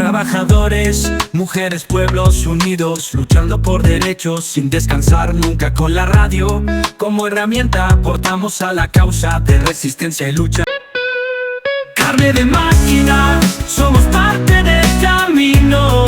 Trabajadores, mujeres, pueblos unidos, luchando por derechos sin descansar nunca. Con la radio como herramienta aportamos a la causa de resistencia y lucha. Carne de máquina, somos parte del camino,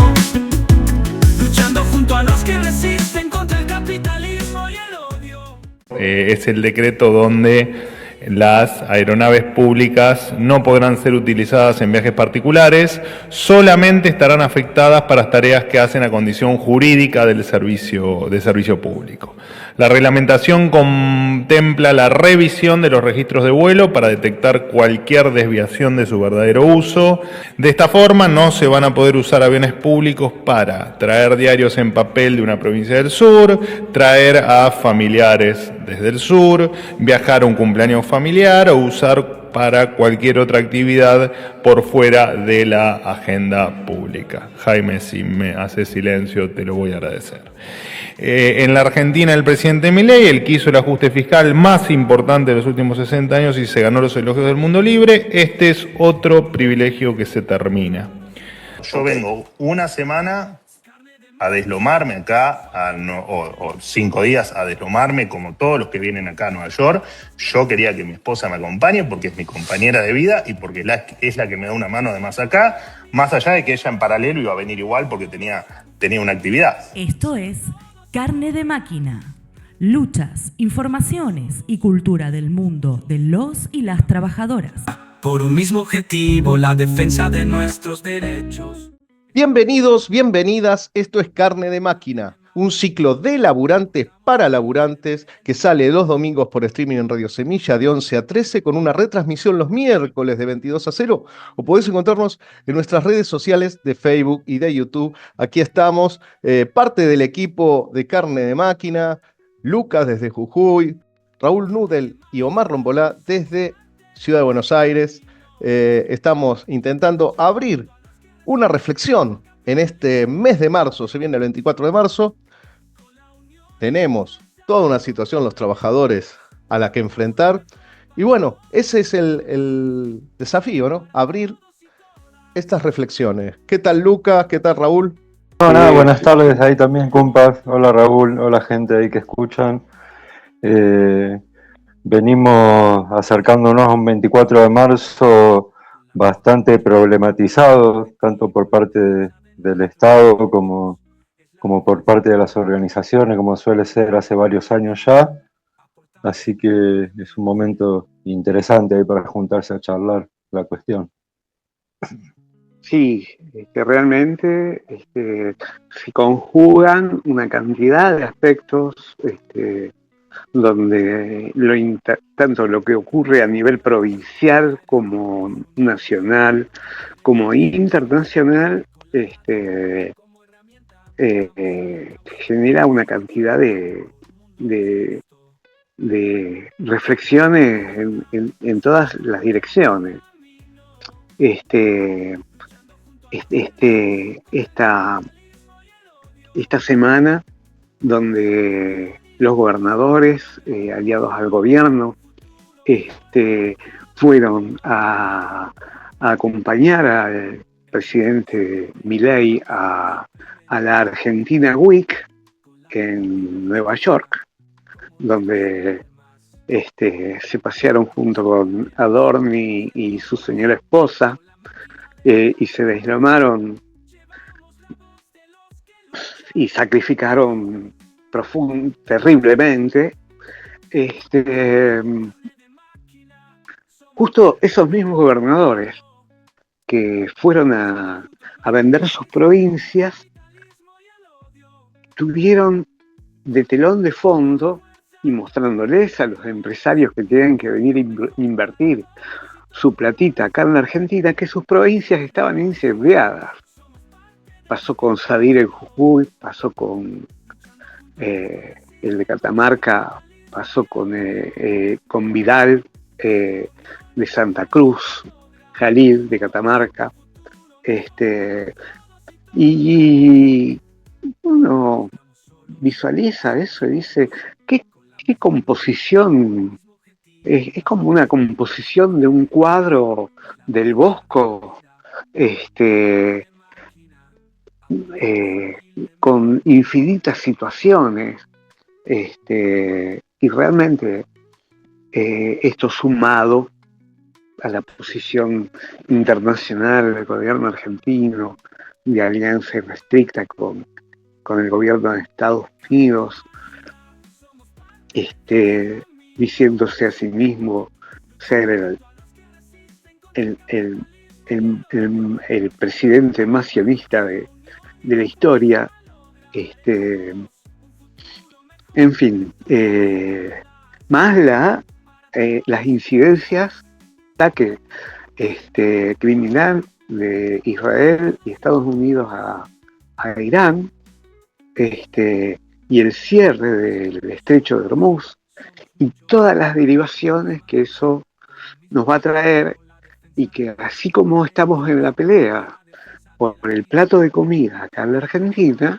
luchando junto a los que resisten contra el capitalismo y el odio. Es el decreto donde las aeronaves públicas no podrán ser utilizadas en viajes particulares, solamente estarán afectadas para tareas que hacen a condición jurídica del servicio público. La reglamentación contempla la revisión de los registros de vuelo para detectar cualquier desviación de su verdadero uso. De esta forma no se van a poder usar aviones públicos para traer diarios en papel de una provincia del sur, traer a familiares desde el sur, viajar a un cumpleaños familiar o usar para cualquier otra actividad por fuera de la agenda pública. Jaime, si me haces silencio, te lo voy a agradecer. En la Argentina, el presidente Milei, el que hizo el ajuste fiscal más importante de los últimos 60 años y se ganó los elogios del mundo libre, este es otro privilegio que se termina. Yo vengo una semana a deslomarme acá, o 5 días a deslomarme como todos los que vienen acá a Nueva York. Yo quería que mi esposa me acompañe porque es mi compañera de vida y porque es la que me da una mano además acá, más allá de que ella en paralelo iba a venir igual porque tenía una actividad. Esto es Carne de Máquina. Luchas, informaciones y cultura del mundo de los y las trabajadoras. Por un mismo objetivo, la defensa de nuestros derechos. Bienvenidos, bienvenidas, esto es Carne de Máquina, un ciclo de laburantes para laburantes que sale los domingos por streaming en Radio Semilla de 11 a 13 con una retransmisión los miércoles de 22 a 0 o podés encontrarnos en nuestras redes sociales de Facebook y de YouTube. Aquí estamos, parte del equipo de Carne de Máquina, Lucas desde Jujuy, Raúl Nudel y Omar Rombolá desde Ciudad de Buenos Aires. Estamos intentando abrir una reflexión en este mes de marzo, se viene el 24 de marzo, tenemos toda una situación los trabajadores a la que enfrentar, y bueno, ese es el desafío, ¿no? Abrir estas reflexiones. ¿Qué tal Lucas? ¿Qué tal Raúl? Nada, buenas tardes ahí también, compas. Hola Raúl, hola gente ahí que escuchan. Venimos acercándonos a un 24 de marzo bastante problematizado, tanto por parte del Estado como por parte de las organizaciones, como suele ser hace varios años ya. Así que es un momento interesante ahí para juntarse a charlar la cuestión. Sí, realmente se conjugan una cantidad de aspectos donde tanto lo que ocurre a nivel provincial como nacional, como internacional, genera una cantidad de reflexiones en todas las direcciones. Esta semana donde los gobernadores aliados al gobierno fueron a acompañar al presidente Milei a la Argentina Week en Nueva York, donde se pasearon junto con Adorni y su señora esposa y se deslomaron y sacrificaron terriblemente. Justo esos mismos gobernadores que fueron a vender sus provincias tuvieron de telón de fondo y mostrándoles a los empresarios que tienen que venir a invertir su platita acá en la Argentina que sus provincias estaban incendiadas. Pasó con Sadir en Jujuy, pasó con el de Catamarca, pasó con Vidal de Santa Cruz, Jalil de Catamarca, y uno visualiza eso y dice, ¿qué composición? Es como una composición de un cuadro del Bosco, con infinitas situaciones, y realmente esto sumado a la posición internacional del gobierno argentino, de alianza irrestricta con el gobierno de Estados Unidos, diciéndose a sí mismo ser el presidente más sionista de la historia, en fin, más las incidencias, ataque criminal de Israel y Estados Unidos a Irán, y el cierre del estrecho de Hormuz y todas las derivaciones que eso nos va a traer, y que así como estamos en la pelea por el plato de comida acá en la Argentina,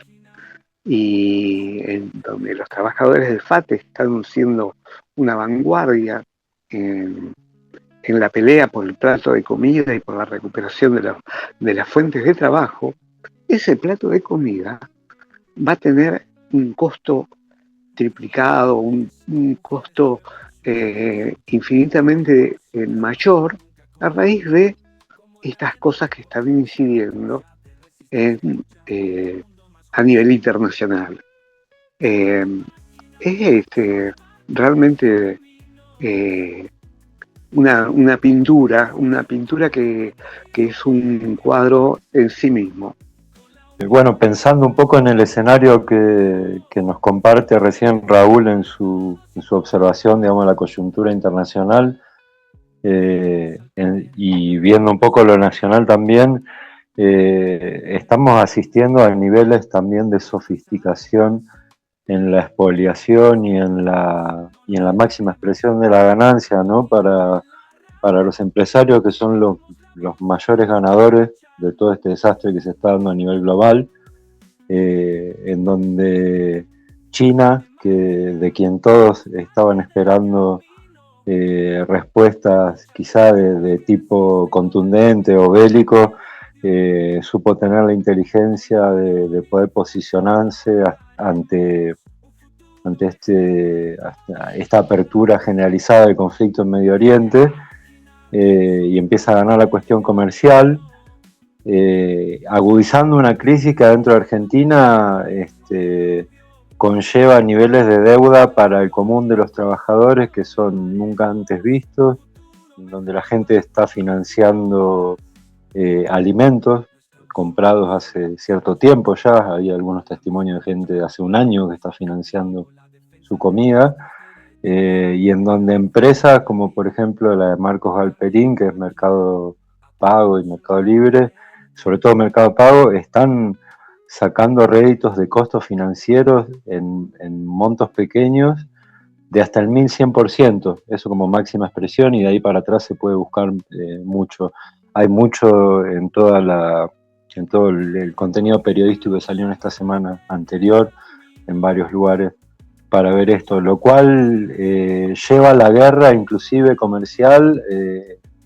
y en donde los trabajadores del FATE están siendo una vanguardia en la pelea por el plato de comida y por la recuperación de las fuentes de trabajo, ese plato de comida va a tener un costo triplicado, un costo infinitamente mayor a raíz de estas cosas que están incidiendo a nivel internacional. Es realmente una pintura que es un cuadro en sí mismo. Bueno, pensando un poco en el escenario que nos comparte recién Raúl en su observación, digamos, de la coyuntura internacional, y viendo un poco lo nacional también, estamos asistiendo a niveles también de sofisticación en la expoliación y en la máxima expresión de la ganancia, ¿no? Para los empresarios, que son los mayores ganadores de todo este desastre que se está dando a nivel global, en donde China, de quien todos estaban esperando respuestas quizá de tipo contundente o bélico, supo tener la inteligencia de poder posicionarse ante esta apertura generalizada del conflicto en Medio Oriente, y empieza a ganar la cuestión comercial, agudizando una crisis que adentro de Argentina conlleva niveles de deuda para el común de los trabajadores que son nunca antes vistos, donde la gente está financiando alimentos comprados hace cierto tiempo ya. Hay algunos testimonios de gente de hace un año que está financiando su comida, y en donde empresas como por ejemplo la de Marcos Galperín, que es Mercado Pago y Mercado Libre, sobre todo Mercado Pago, están sacando réditos de costos financieros en montos pequeños de hasta el 1100%, eso como máxima expresión, y de ahí para atrás se puede buscar mucho. Hay mucho en todo el contenido periodístico que salió en esta semana anterior, en varios lugares, para ver esto, lo cual lleva a la guerra, inclusive comercial,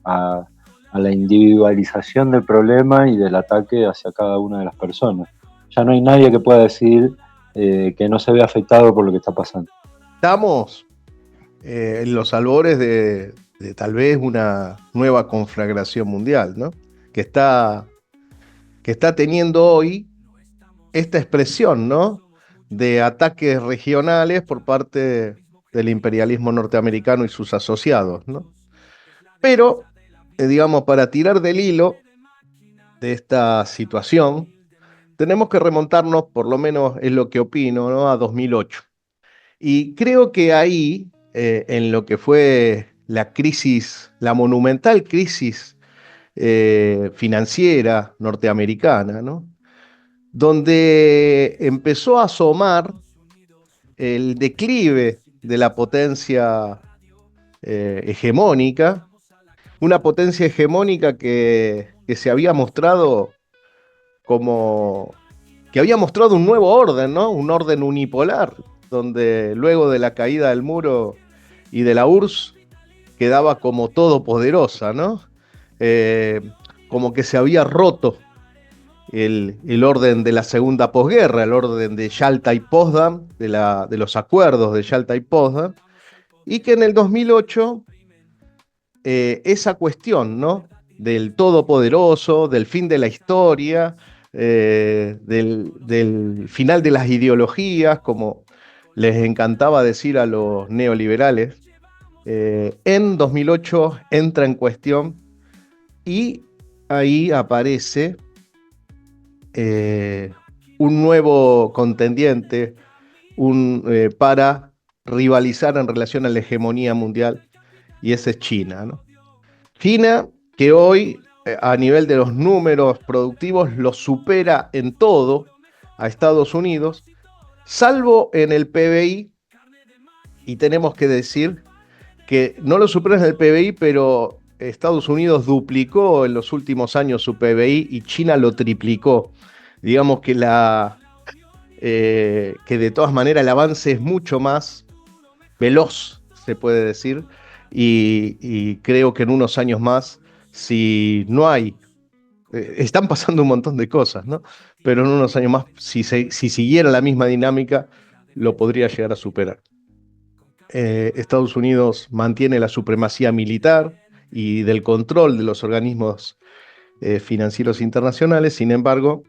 a la individualización del problema y del ataque hacia cada una de las personas. Ya no hay nadie que pueda decir que no se ve afectado por lo que está pasando. Estamos en los albores de tal vez una nueva conflagración mundial, ¿no? Que está teniendo hoy esta expresión, ¿no? De ataques regionales por parte del imperialismo norteamericano y sus asociados, ¿no? Pero, digamos, para tirar del hilo de esta situación, tenemos que remontarnos, por lo menos es lo que opino, ¿no? A 2008. Y creo que ahí, en lo que fue la crisis, la monumental crisis financiera norteamericana, ¿no? Donde empezó a asomar el declive de la potencia hegemónica, una potencia hegemónica que se había mostrado como que había mostrado un nuevo orden, ¿no? Un orden unipolar, donde luego de la caída del muro y de la URSS quedaba como todopoderosa, ¿no? Como que se había roto el orden de la segunda posguerra, el orden de Yalta y Potsdam, de los acuerdos de Yalta y Potsdam, y que en el 2008 esa cuestión, ¿no?, del todopoderoso, del fin de la historia, del final de las ideologías, como les encantaba decir a los neoliberales, en 2008 entra en cuestión y ahí aparece un nuevo contendiente para rivalizar en relación a la hegemonía mundial, y ese es China, ¿no? China, que hoy a nivel de los números productivos lo supera en todo a Estados Unidos, salvo en el PBI, y tenemos que decir que no lo supera en el PBI, pero Estados Unidos duplicó en los últimos años su PBI y China lo triplicó. Digamos que que de todas maneras el avance es mucho más veloz, se puede decir, y creo que en unos años más, si no hay, están pasando un montón de cosas, ¿no? Pero en unos años más, si siguiera la misma dinámica, lo podría llegar a superar. Estados Unidos mantiene la supremacía militar y del control de los organismos financieros internacionales. Sin embargo,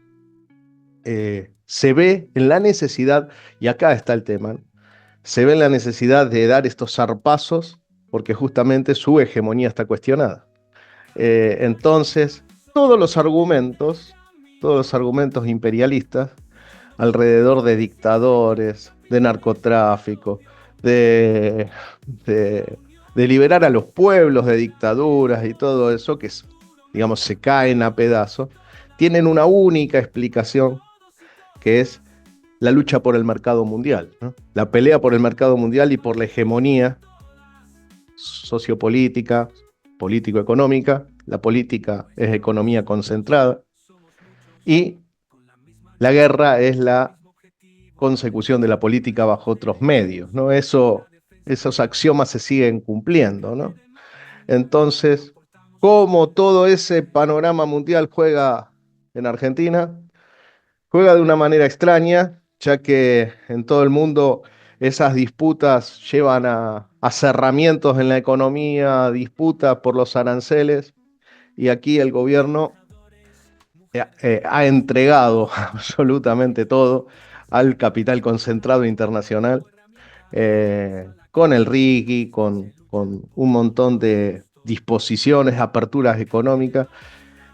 se ve en la necesidad, y acá está el tema, ¿no?, se ve en la necesidad de dar estos zarpazos porque justamente su hegemonía está cuestionada. Entonces, todos los argumentos imperialistas alrededor de dictadores, de narcotráfico, de, de liberar a los pueblos de dictaduras y todo eso, que digamos se caen a pedazos, tienen una única explicación, que es la lucha por el mercado mundial, ¿no? La pelea por el mercado mundial y por la hegemonía sociopolítica, político-económica. La política es economía concentrada y la guerra es la consecución de la política bajo otros medios, ¿no? Esos axiomas se siguen cumpliendo, ¿no? Entonces, ¿cómo todo ese panorama mundial juega en Argentina? Juega de una manera extraña, ya que en todo el mundo esas disputas llevan a cerramientos en la economía, disputas por los aranceles, y aquí el gobierno ha entregado absolutamente todo al capital concentrado internacional, con el RIGI, con un montón de disposiciones, aperturas económicas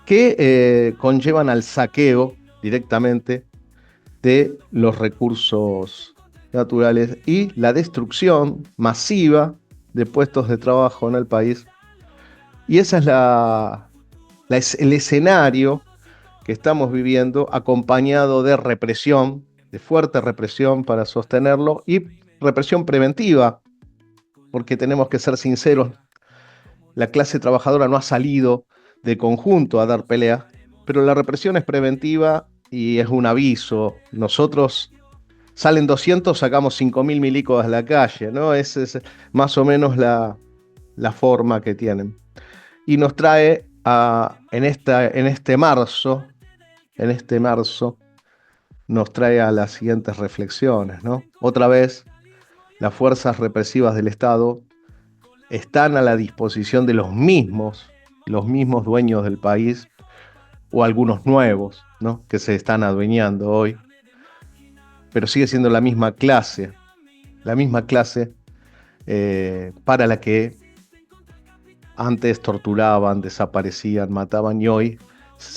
que conllevan al saqueo directamente de los recursos naturales y la destrucción masiva de puestos de trabajo en el país. Y ese es el escenario que estamos viviendo, acompañado de represión, de fuerte represión para sostenerlo, y represión preventiva, porque tenemos que ser sinceros, la clase trabajadora no ha salido de conjunto a dar pelea, pero la represión es preventiva y es un aviso. Nosotros salen 200, sacamos 5.000 milicos a la calle, ¿no? Esa es más o menos la forma que tienen. Y nos trae en este marzo, nos trae a las siguientes reflexiones, ¿no? Otra vez, las fuerzas represivas del Estado están a la disposición de los mismos dueños del país, o algunos nuevos, ¿no?, que se están adueñando hoy, pero sigue siendo la misma clase para la que antes torturaban, desaparecían, mataban, y hoy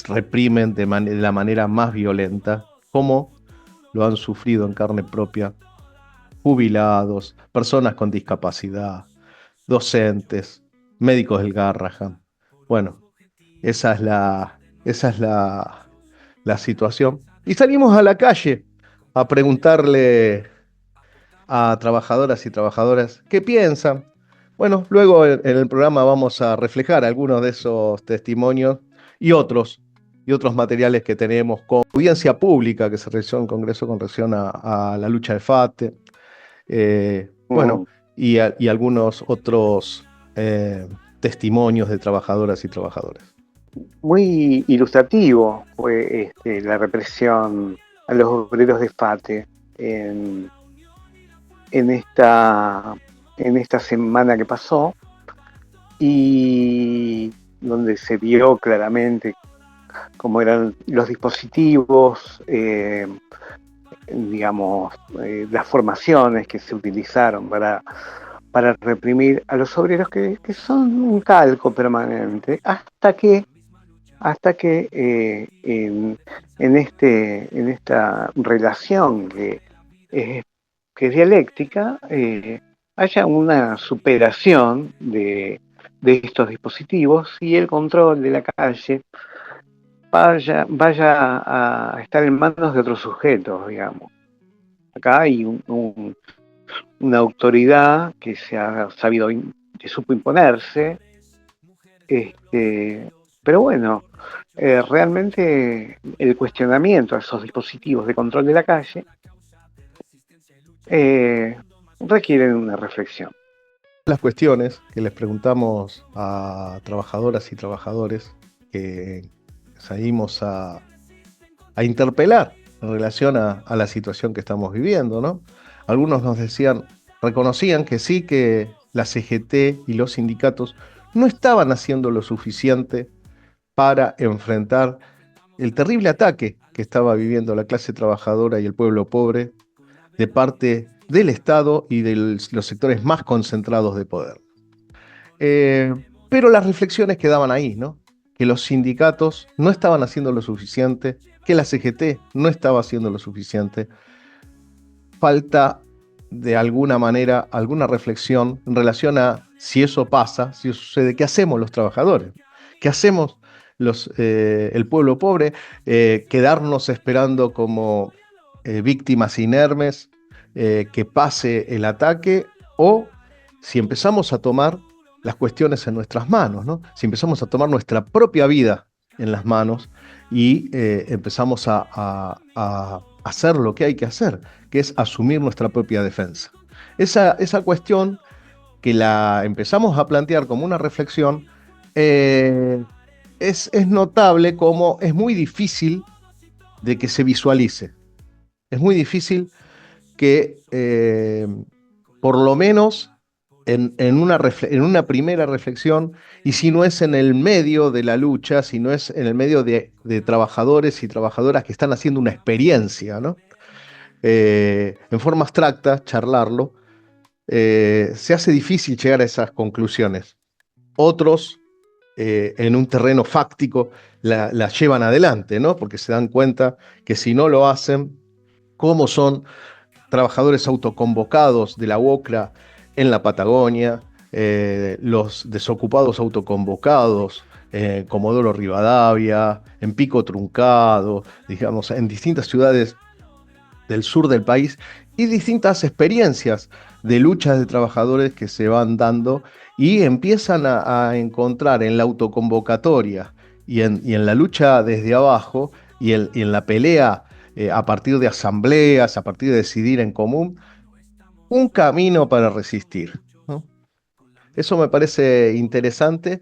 reprimen de la manera más violenta, como lo han sufrido en carne propia jubilados, personas con discapacidad, docentes, médicos del Garrahan. Bueno, esa es la situación. Y salimos a la calle a preguntarle a trabajadoras y trabajadores qué piensan. Bueno, luego en el programa vamos a reflejar algunos de esos testimonios y otros materiales que tenemos, con audiencia pública que se realizó en Congreso con relación a la lucha de FATE, bueno, y algunos otros testimonios de trabajadoras y trabajadores. muy ilustrativo fue la represión a los obreros de FATE en esta semana que pasó, y donde se vio claramente cómo eran los dispositivos, las formaciones que se utilizaron para reprimir a los obreros, que son un calco permanente, hasta que en esta relación que es dialéctica, haya una superación de estos dispositivos y el control de la calle vaya a estar en manos de otros sujetos, digamos. Acá hay una autoridad que se ha sabido, que supo imponerse, pero bueno, realmente el cuestionamiento a esos dispositivos de control de la calle requieren una reflexión. Las cuestiones que les preguntamos a trabajadoras y trabajadores que salimos a interpelar en relación a la situación que estamos viviendo, ¿no? Algunos nos reconocían que sí, que la CGT y los sindicatos no estaban haciendo lo suficiente para enfrentar el terrible ataque que estaba viviendo la clase trabajadora y el pueblo pobre de parte del Estado y de los sectores más concentrados de poder. Pero las reflexiones quedaban ahí, ¿no? Que los sindicatos no estaban haciendo lo suficiente, que la CGT no estaba haciendo lo suficiente. Falta, de alguna manera, alguna reflexión en relación a si eso pasa, si eso sucede, ¿qué hacemos los trabajadores? ¿Qué hacemos el pueblo pobre? ¿Quedarnos esperando como víctimas inermes que pase el ataque? O si empezamos a tomar las cuestiones en nuestras manos, ¿no? Si empezamos a tomar nuestra propia vida en las manos y empezamos a hacer lo que hay que hacer, que es asumir nuestra propia defensa. Esa cuestión que la empezamos a plantear como una reflexión, es notable como es muy difícil de que se visualice. Es muy difícil que por lo menos en una primera reflexión, y si no es en el medio de la lucha, si no es en el medio de trabajadores y trabajadoras que están haciendo una experiencia, ¿no? En forma abstracta, charlarlo, se hace difícil llegar a esas conclusiones. Otros, en un terreno fáctico, la llevan adelante, ¿no? Porque se dan cuenta que si no lo hacen, como son trabajadores autoconvocados de la UOCRA en la Patagonia, los desocupados autoconvocados en Comodoro Rivadavia, en Pico Truncado, digamos, en distintas ciudades del sur del país, y distintas experiencias de luchas de trabajadores que se van dando y empiezan a encontrar en la autoconvocatoria y en la lucha desde abajo y en la pelea a partir de asambleas, a partir de decidir en común, un camino para resistir, ¿no? Eso me parece interesante.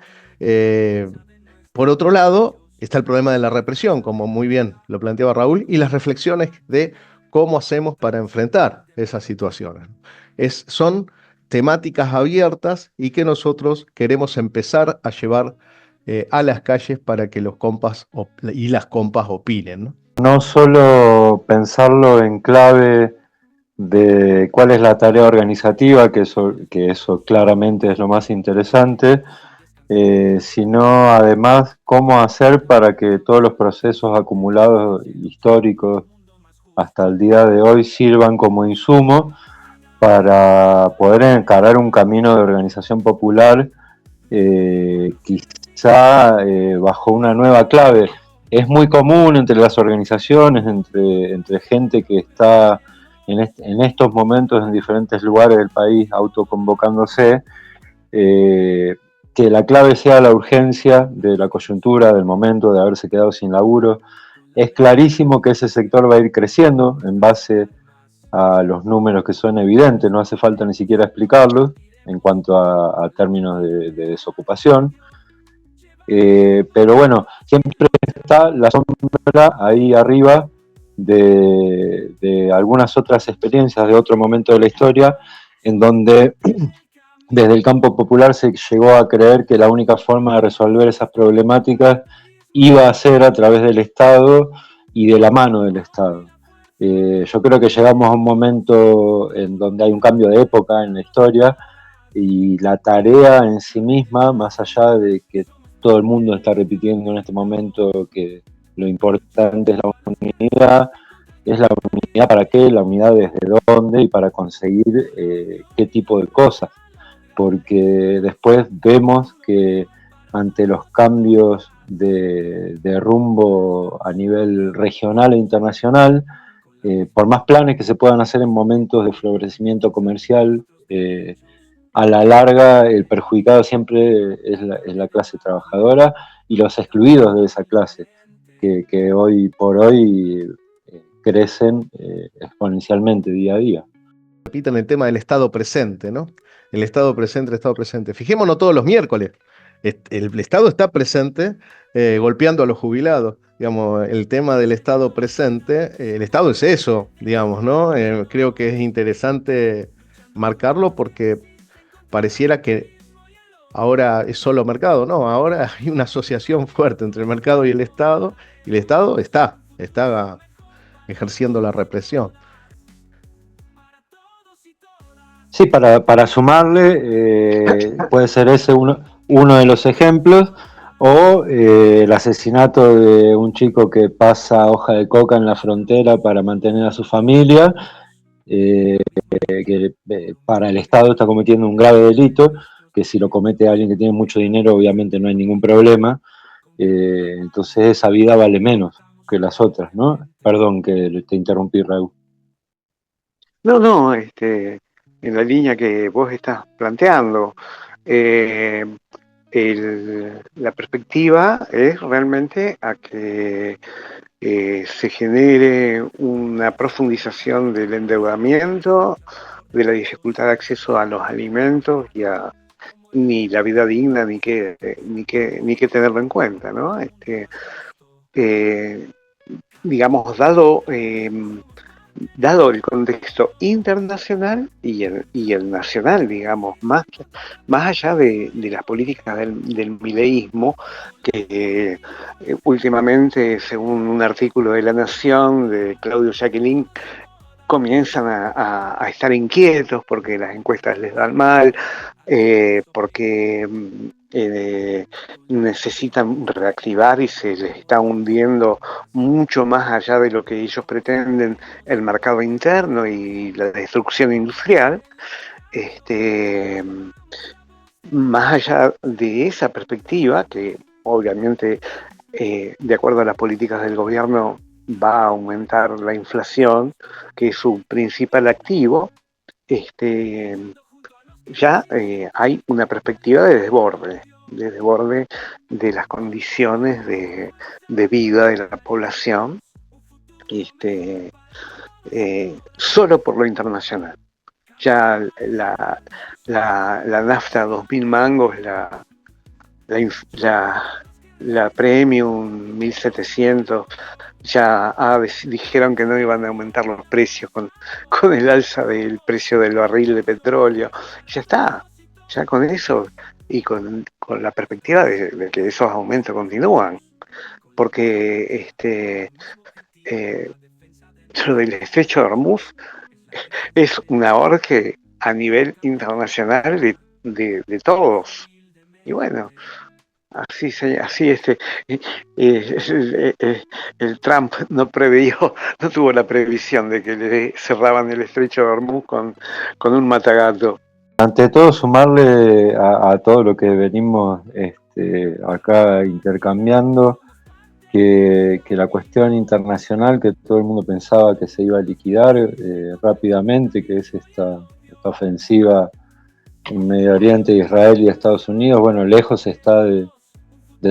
Por otro lado, está el problema de la represión, como muy bien lo planteaba Raúl, y las reflexiones de cómo hacemos para enfrentar esas situaciones. Son temáticas abiertas y que nosotros queremos empezar a llevar a las calles para que los compas y las compas opinen, ¿no? No solo pensarlo en clave de cuál es la tarea organizativa, que eso claramente es lo más interesante, sino además cómo hacer para que todos los procesos acumulados históricos hasta el día de hoy sirvan como insumo para poder encarar un camino de organización popular, quizá bajo una nueva clave. Es muy común entre las organizaciones, entre gente que está en estos momentos en diferentes lugares del país autoconvocándose, que la clave sea la urgencia de la coyuntura, del momento de haberse quedado sin laburo. Es clarísimo que ese sector va a ir creciendo en base a los números que son evidentes, no hace falta ni siquiera explicarlos en cuanto a términos de desocupación. Pero bueno, siempre está la sombra ahí arriba de algunas otras experiencias de otro momento de la historia, en donde desde el campo popular se llegó a creer que la única forma de resolver esas problemáticas iba a ser a través del Estado y de la mano del Estado. Yo creo que llegamos a un momento en donde hay un cambio de época en la historia, y la tarea en sí misma, más allá de que todo el mundo está repitiendo en este momento que lo importante es la unidad, es la unidad para qué, la unidad desde dónde y para conseguir qué tipo de cosas. Porque después vemos que ante los cambios de rumbo a nivel regional e internacional, por más planes que se puedan hacer en momentos de florecimiento comercial, a la larga el perjudicado siempre es la clase trabajadora y los excluidos de esa clase, que hoy por hoy crecen exponencialmente día a día. Repitan el tema del estado presente, ¿no? El estado presente, el estado presente. Fijémonos todos los miércoles. El Estado está presente golpeando a los jubilados. Digamos, el tema del estado presente, el Estado es eso, digamos, ¿no? Creo que es interesante marcarlo porque pareciera que ahora es solo mercado, no, ahora hay una asociación fuerte entre el mercado y el Estado está ejerciendo la represión. Sí, para sumarle, puede ser ese uno de los ejemplos, o el asesinato de un chico que pasa hoja de coca en la frontera para mantener a su familia, que para el Estado está cometiendo un grave delito, que si lo comete alguien que tiene mucho dinero obviamente no hay ningún problema, entonces esa vida vale menos que las otras, ¿no? Perdón que te interrumpí, Raúl. No, en la línea que vos estás planteando, la perspectiva es realmente a que se genere una profundización del endeudamiento, de la dificultad de acceso a los alimentos y a ni la vida digna ni que tenerlo en cuenta, ¿no? Digamos, dado el contexto internacional y el nacional, digamos, más allá de las políticas del mileísmo, que últimamente, según un artículo de La Nación, de Claudio Jacquelin, comienzan a estar inquietos porque las encuestas les dan mal, porque necesitan reactivar y se les está hundiendo mucho más allá de lo que ellos pretenden el mercado interno y la destrucción industrial. Más allá de esa perspectiva, que obviamente de acuerdo a las políticas del gobierno va a aumentar la inflación, que es su principal activo, ya hay una perspectiva de desborde de las condiciones de vida de la población, solo por lo internacional. Ya la nafta 2000 mangos, la premium 1700, ya dijeron que no iban a aumentar los precios con el alza del precio del barril de petróleo. Ya está, ya con eso y con la perspectiva de que esos aumentos continúan, porque lo del estrecho de Hormuz es una orge a nivel internacional de todos. Y bueno, así el Trump no tuvo la previsión de que le cerraban el estrecho de Hormuz con un matagato. Ante todo, sumarle a todo lo que venimos acá intercambiando, que la cuestión internacional que todo el mundo pensaba que se iba a liquidar rápidamente, que es esta ofensiva en Medio Oriente, Israel y Estados Unidos, bueno, lejos está de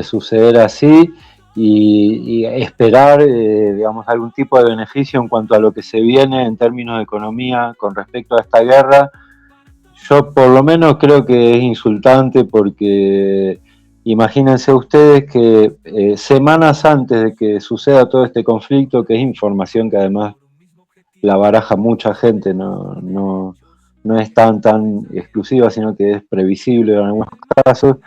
suceder así, y esperar, digamos, algún tipo de beneficio en cuanto a lo que se viene en términos de economía con respecto a esta guerra. Yo por lo menos creo que es insultante, porque imagínense ustedes que semanas antes de que suceda todo este conflicto, que es información que además la baraja mucha gente, no es tan exclusiva, sino que es previsible en algunos casos,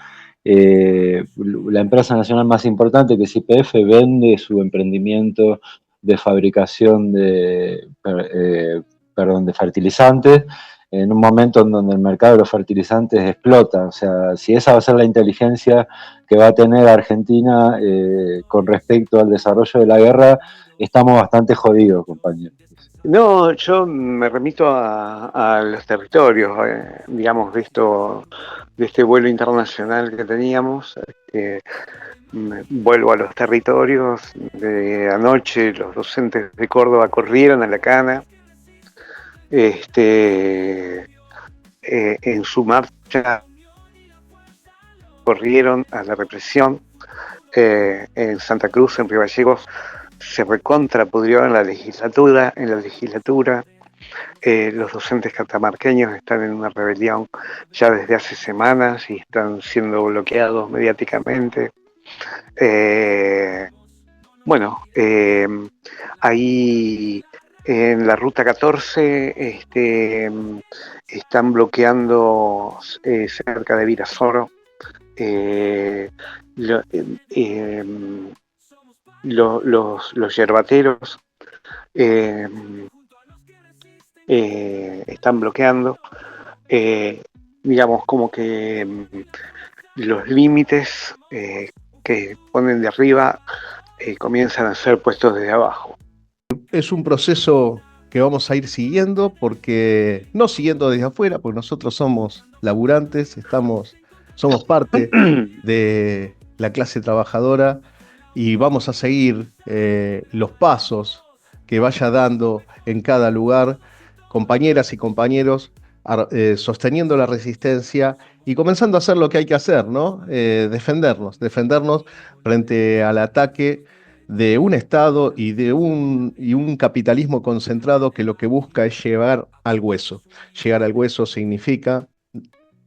la empresa nacional más importante, que es YPF, vende su emprendimiento de fabricación de fertilizantes en un momento en donde el mercado de los fertilizantes explota. O sea, si esa va a ser la inteligencia que va a tener Argentina con respecto al desarrollo de la guerra, estamos bastante jodidos, compañeros. No, yo me remito a los territorios, digamos, de este vuelo internacional que teníamos. Vuelvo a los territorios. De anoche los docentes de Córdoba corrieron a la cana. En su marcha corrieron a la represión. En Santa Cruz, en Río Gallegos, se recontrapudrió en la legislatura. Los docentes catamarqueños están en una rebelión ya desde hace semanas y están siendo bloqueados mediáticamente. Ahí en la ruta 14 están bloqueando cerca de Virasoro los yerbateros. Están bloqueando, digamos, como que los límites que ponen de arriba comienzan a ser puestos desde abajo. Es un proceso que vamos a ir siguiendo, no siguiendo desde afuera, porque nosotros somos laburantes, somos parte de la clase trabajadora y vamos a seguir los pasos que vaya dando en cada lugar, compañeras y compañeros, sosteniendo la resistencia y comenzando a hacer lo que hay que hacer, ¿no? Defendernos frente al ataque de un Estado y de un capitalismo concentrado que lo que busca es llegar al hueso. Llegar al hueso significa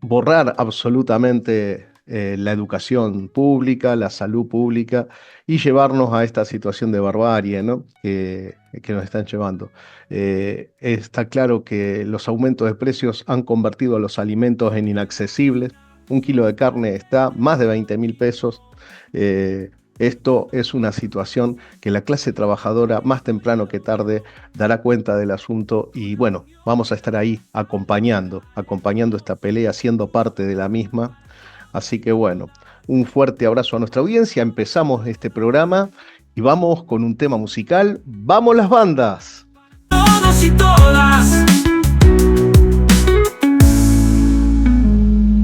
borrar absolutamente la educación pública, la salud pública y llevarnos a esta situación de barbarie, ¿no? que nos están llevando. Está claro que los aumentos de precios han convertido a los alimentos en inaccesibles. Un kilo de carne está más de 20.000 pesos. Esto es una situación que la clase trabajadora más temprano que tarde dará cuenta del asunto y bueno, vamos a estar ahí acompañando esta pelea, siendo parte de la misma. Así que bueno, un fuerte abrazo a nuestra audiencia. Empezamos este programa y vamos con un tema musical. ¡Vamos las bandas! Todos y todas.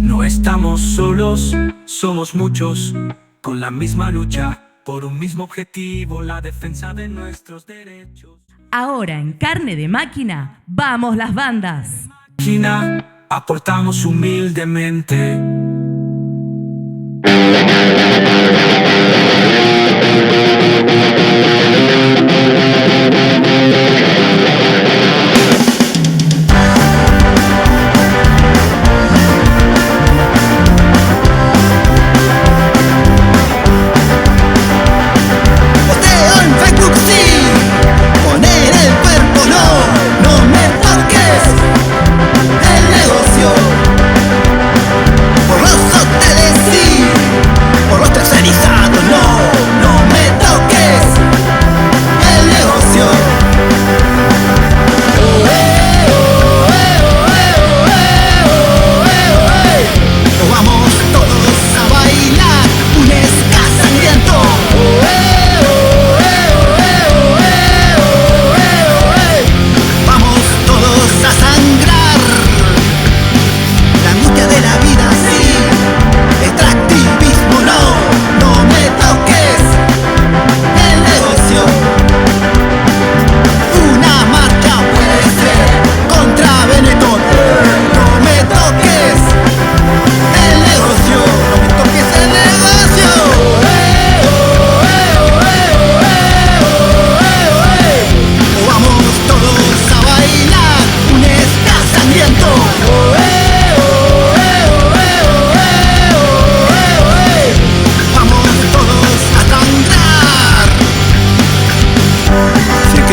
No estamos solos, somos muchos, con la misma lucha, por un mismo objetivo, la defensa de nuestros derechos. Ahora en Carne de Máquina, ¡vamos las bandas! China, aportamos humildemente. El negocio por los hoteles, sí.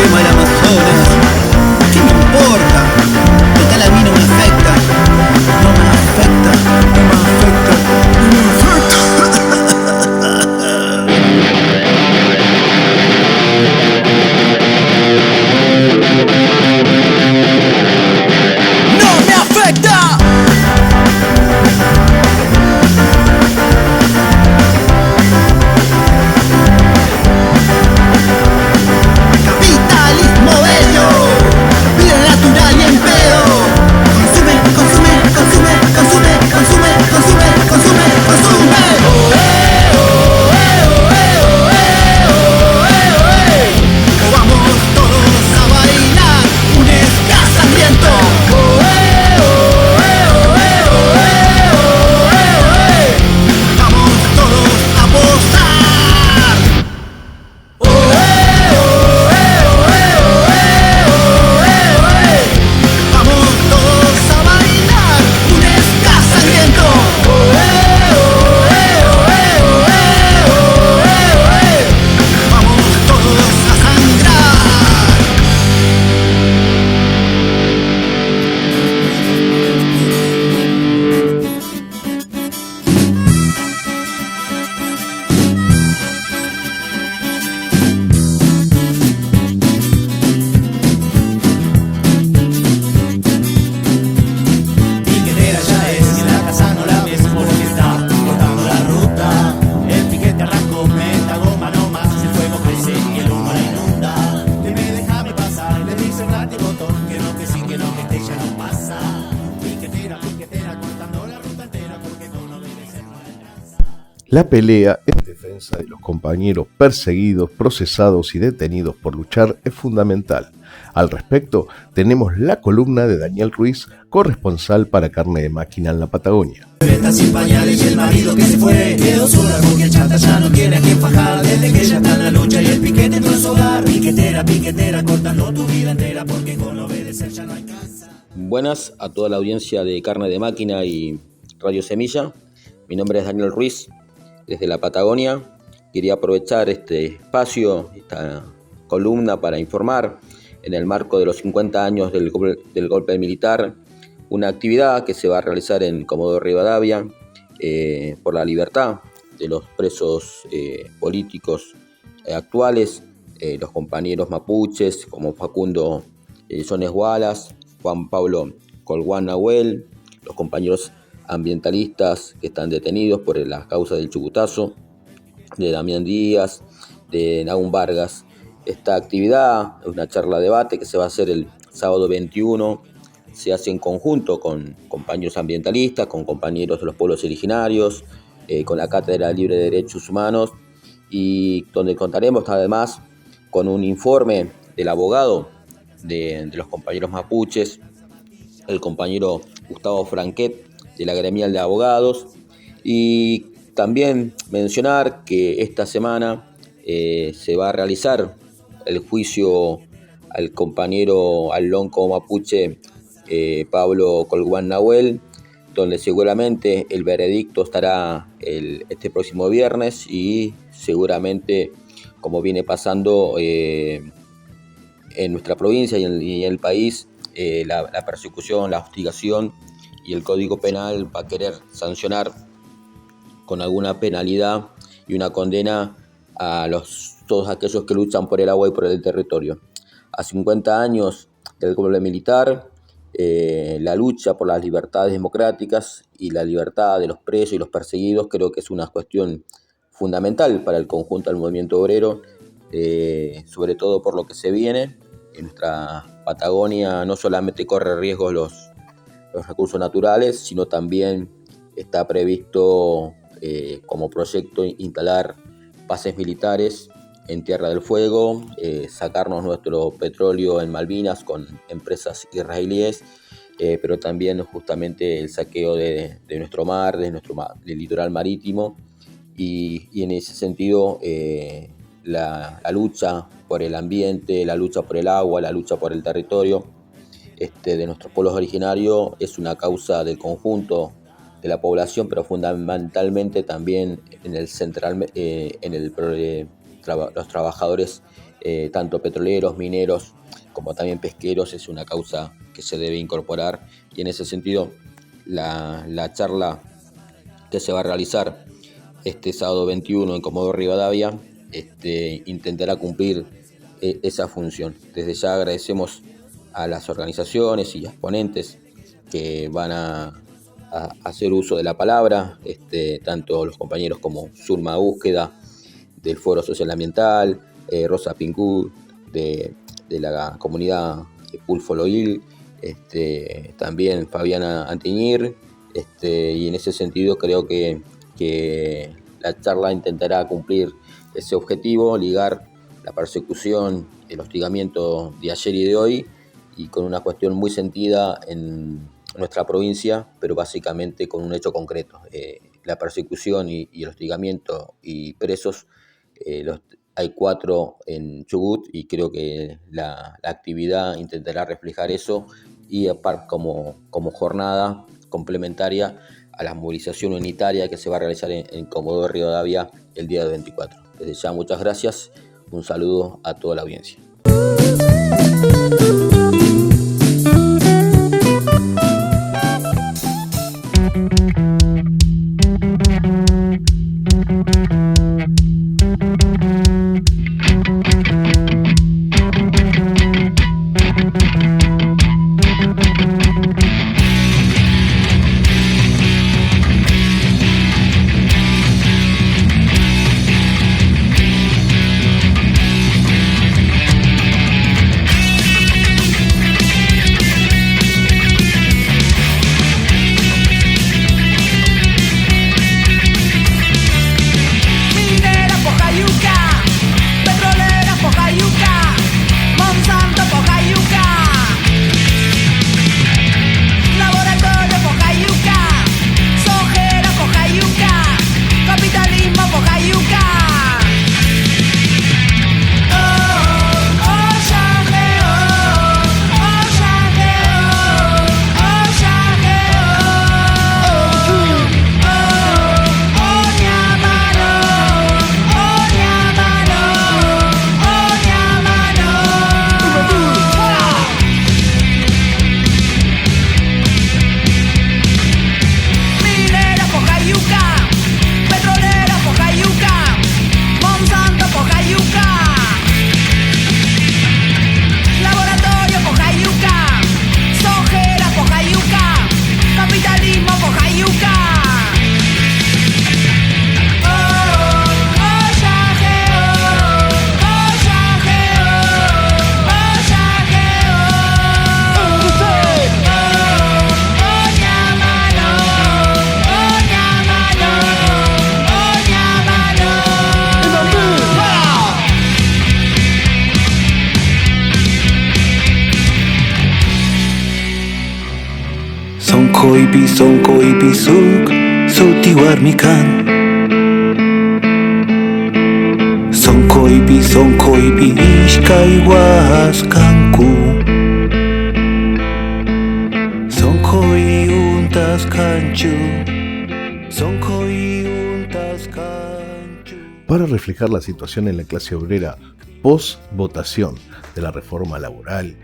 tema del Amazonas. ¿Qué me importa? Total a mí no me afecta. No me afecta, no me afecta, no me afecta. ¡No me afecta! Capitalismo bello, vida natural y en pedo. Consume, consume, consume, consume, consume, consume, consume, consume. O vamos todos a bailar un ska sangriento. Vamos todos a posar. Vamos todos a bailar un ska sangriento. Vamos todos a sangrar. Piquetera ya es, y en la casa no la ves porque está cortando la ruta. El piquete arrancó, meta goma no más, el fuego crece y el humo la inunda. Que me déjame pasar, le dice un látigo botón, que no, que sí, que no, que este ya no pasa. Piquetera, piquetera, cortando la ruta entera porque no debe ser no alcanza. La pelea en defensa de los compañeros perseguidos, procesados y detenidos por luchar es fundamental. Al respecto, tenemos la columna de Daniel Ruiz, corresponsal para Carne de Máquina en la Patagonia. Está sin pañales y el marido que se fue quedó sola porque el chata ya no tiene a quien fajar. Desde que ella está en la lucha y el piquete no es hogar. Piquetera, piquetera, cortando tu vida entera porque con obedecer ya no alcanza. Buenas a toda la audiencia de Carne de Máquina y Radio Semilla. Mi nombre es Daniel Ruiz, desde la Patagonia. Quería aprovechar este espacio, esta columna, para informar en el marco de los 50 años del golpe militar, una actividad que se va a realizar en Comodoro Rivadavia por la libertad de los presos políticos actuales, los compañeros mapuches como Facundo Sones Wallace, Juan Pablo Colguán Nahuel, los compañeros ambientalistas que están detenidos por las causas del Chucutazo, de Damián Díaz, de Nahum Vargas. Esta actividad es una charla debate que se va a hacer el sábado 21, se hace en conjunto con compañeros ambientalistas, con compañeros de los pueblos originarios, con la Cátedra Libre de Derechos Humanos, y donde contaremos además con un informe del abogado de los compañeros mapuches, el compañero Gustavo Franquet, de la Gremial de Abogados, y también mencionar que esta semana se va a realizar el juicio al compañero, al lonco mapuche Pablo Colguán Nahuel, donde seguramente el veredicto estará este próximo viernes y seguramente, como viene pasando en nuestra provincia y en el país, la persecución, la hostigación y el Código Penal va a querer sancionar con alguna penalidad y una condena a todos aquellos que luchan por el agua y por el territorio. A 50 años del golpe militar, la lucha por las libertades democráticas y la libertad de los presos y los perseguidos creo que es una cuestión fundamental para el conjunto del movimiento obrero, sobre todo por lo que se viene. En nuestra Patagonia no solamente corre riesgos los recursos naturales, sino también está previsto como proyecto instalar bases militares en Tierra del Fuego, sacarnos nuestro petróleo en Malvinas con empresas israelíes, pero también justamente el saqueo de nuestro mar, del litoral marítimo, y en ese sentido la lucha por el ambiente, la lucha por el agua, la lucha por el territorio de nuestros pueblos originarios es una causa del conjunto de la población, pero fundamentalmente también los trabajadores tanto petroleros, mineros, como también pesqueros, es una causa que se debe incorporar. Y en ese sentido, la charla que se va a realizar este sábado 21 en Comodoro Rivadavia intentará cumplir esa función. Desde ya agradecemos a las organizaciones y a ponentes que van a hacer uso de la palabra, tanto los compañeros como Zulma Búsqueda del Foro Social Ambiental, Rosa Pincud de la comunidad Pulfoloil, también Fabiana Antiñir, y en ese sentido creo que la charla intentará cumplir ese objetivo, ligar la persecución, el hostigamiento de ayer y de hoy, y con una cuestión muy sentida en nuestra provincia, pero básicamente con un hecho concreto. La persecución y el hostigamiento y presos, hay 4 en Chubut, y creo que la actividad intentará reflejar eso, y aparte como jornada complementaria a la movilización unitaria que se va a realizar en Comodoro Rivadavia el día 24. Desde ya, muchas gracias. Un saludo a toda la audiencia. Sonko suk Sautiwarmikan Sonko ishkay waskanku Sonko untas kanchu Sonko untas kanchu. Para reflejar la situación en la clase obrera post votación de la reforma laboral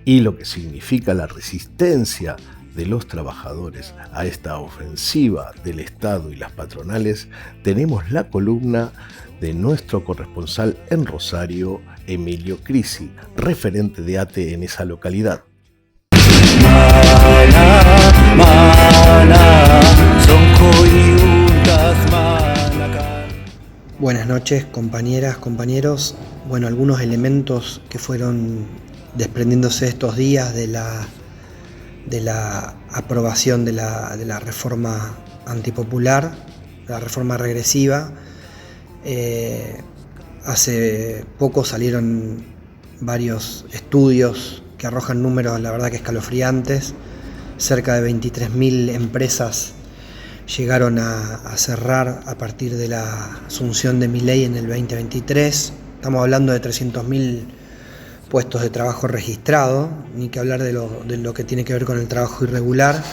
y lo que significa la resistencia de los trabajadores a esta ofensiva del Estado y las patronales, tenemos la columna de nuestro corresponsal en Rosario, Emilio Crisi, referente de ATE en esa localidad. Buenas noches, compañeras, compañeros. Bueno, algunos elementos que fueron desprendiéndose estos días de la aprobación de la reforma antipopular, la reforma regresiva. Hace poco salieron varios estudios que arrojan números, la verdad que escalofriantes. Cerca de 23.000 empresas llegaron a cerrar a partir de la asunción de Milei en el 2023. Estamos hablando de 300.000 puestos de trabajo registrados, ni que hablar de lo que tiene que ver con el trabajo irregular.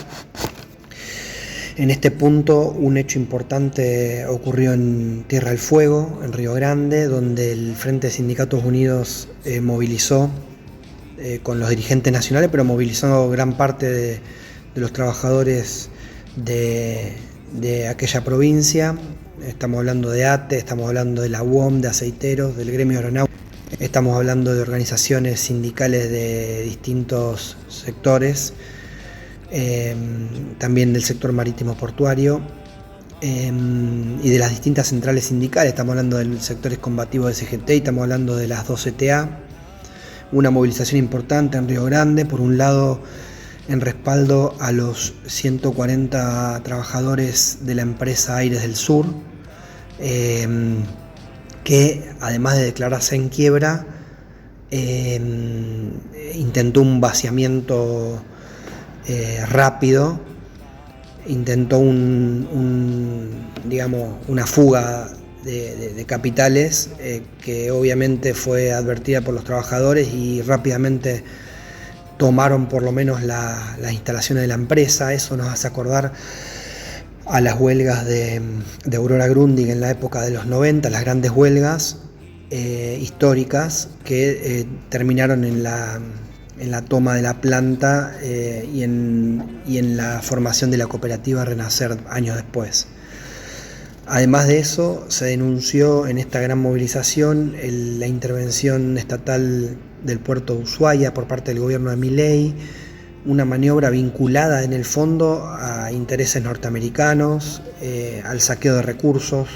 En este punto, un hecho importante ocurrió en Tierra del Fuego, en Río Grande, donde el Frente de Sindicatos Unidos movilizó con los dirigentes nacionales, pero movilizó gran parte de los trabajadores de aquella provincia. Estamos hablando de ATE, estamos hablando de la UOM, de aceiteros, del gremio aeronáutico, estamos hablando de organizaciones sindicales de distintos sectores, también del sector marítimo portuario y de las distintas centrales sindicales. Estamos hablando del sectores combativos de CGT y estamos hablando de las 2 CTA. Una movilización importante en Río Grande, por un lado en respaldo a los 140 trabajadores de la empresa Aires del Sur, que además de declararse en quiebra, intentó un vaciamiento rápido, intentó una fuga de capitales que obviamente fue advertida por los trabajadores y rápidamente tomaron por lo menos las instalaciones de la empresa. Eso nos hace acordar a las huelgas de Aurora Grundig en la época de los 90, las grandes huelgas históricas que terminaron en la toma de la planta y en la formación de la cooperativa Renacer años después. Además de eso, se denunció en esta gran movilización la intervención estatal del puerto de Ushuaia por parte del gobierno de Milei, una maniobra vinculada en el fondo a intereses norteamericanos, al saqueo de recursos.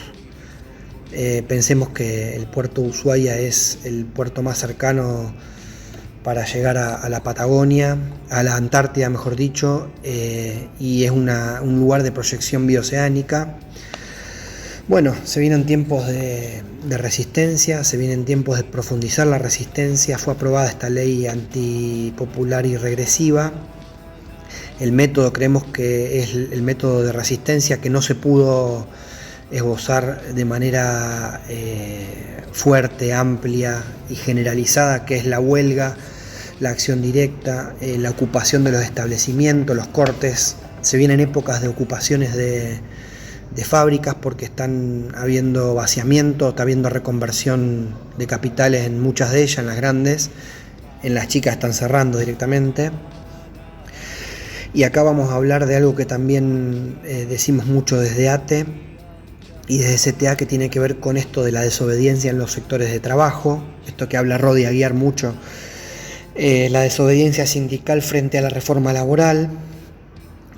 Pensemos que el puerto de Ushuaia es el puerto más cercano para llegar a la Patagonia, a la Antártida mejor dicho, y es un lugar de proyección bioceánica. Bueno, se vienen tiempos de resistencia, se vienen tiempos de profundizar la resistencia. Fue aprobada esta ley antipopular y regresiva. El método creemos que es el método de resistencia que no se pudo esbozar de manera fuerte, amplia y generalizada, que es la huelga, la acción directa, la ocupación de los establecimientos, los cortes. Se vienen épocas de ocupaciones de fábricas porque están habiendo vaciamiento, está habiendo reconversión de capitales en muchas de ellas, en las grandes, en las chicas están cerrando directamente. Y acá vamos a hablar de algo que también decimos mucho desde ATE y desde CTA, que tiene que ver con esto de la desobediencia en los sectores de trabajo, esto que habla Rodi Aguiar mucho, la desobediencia sindical frente a la reforma laboral.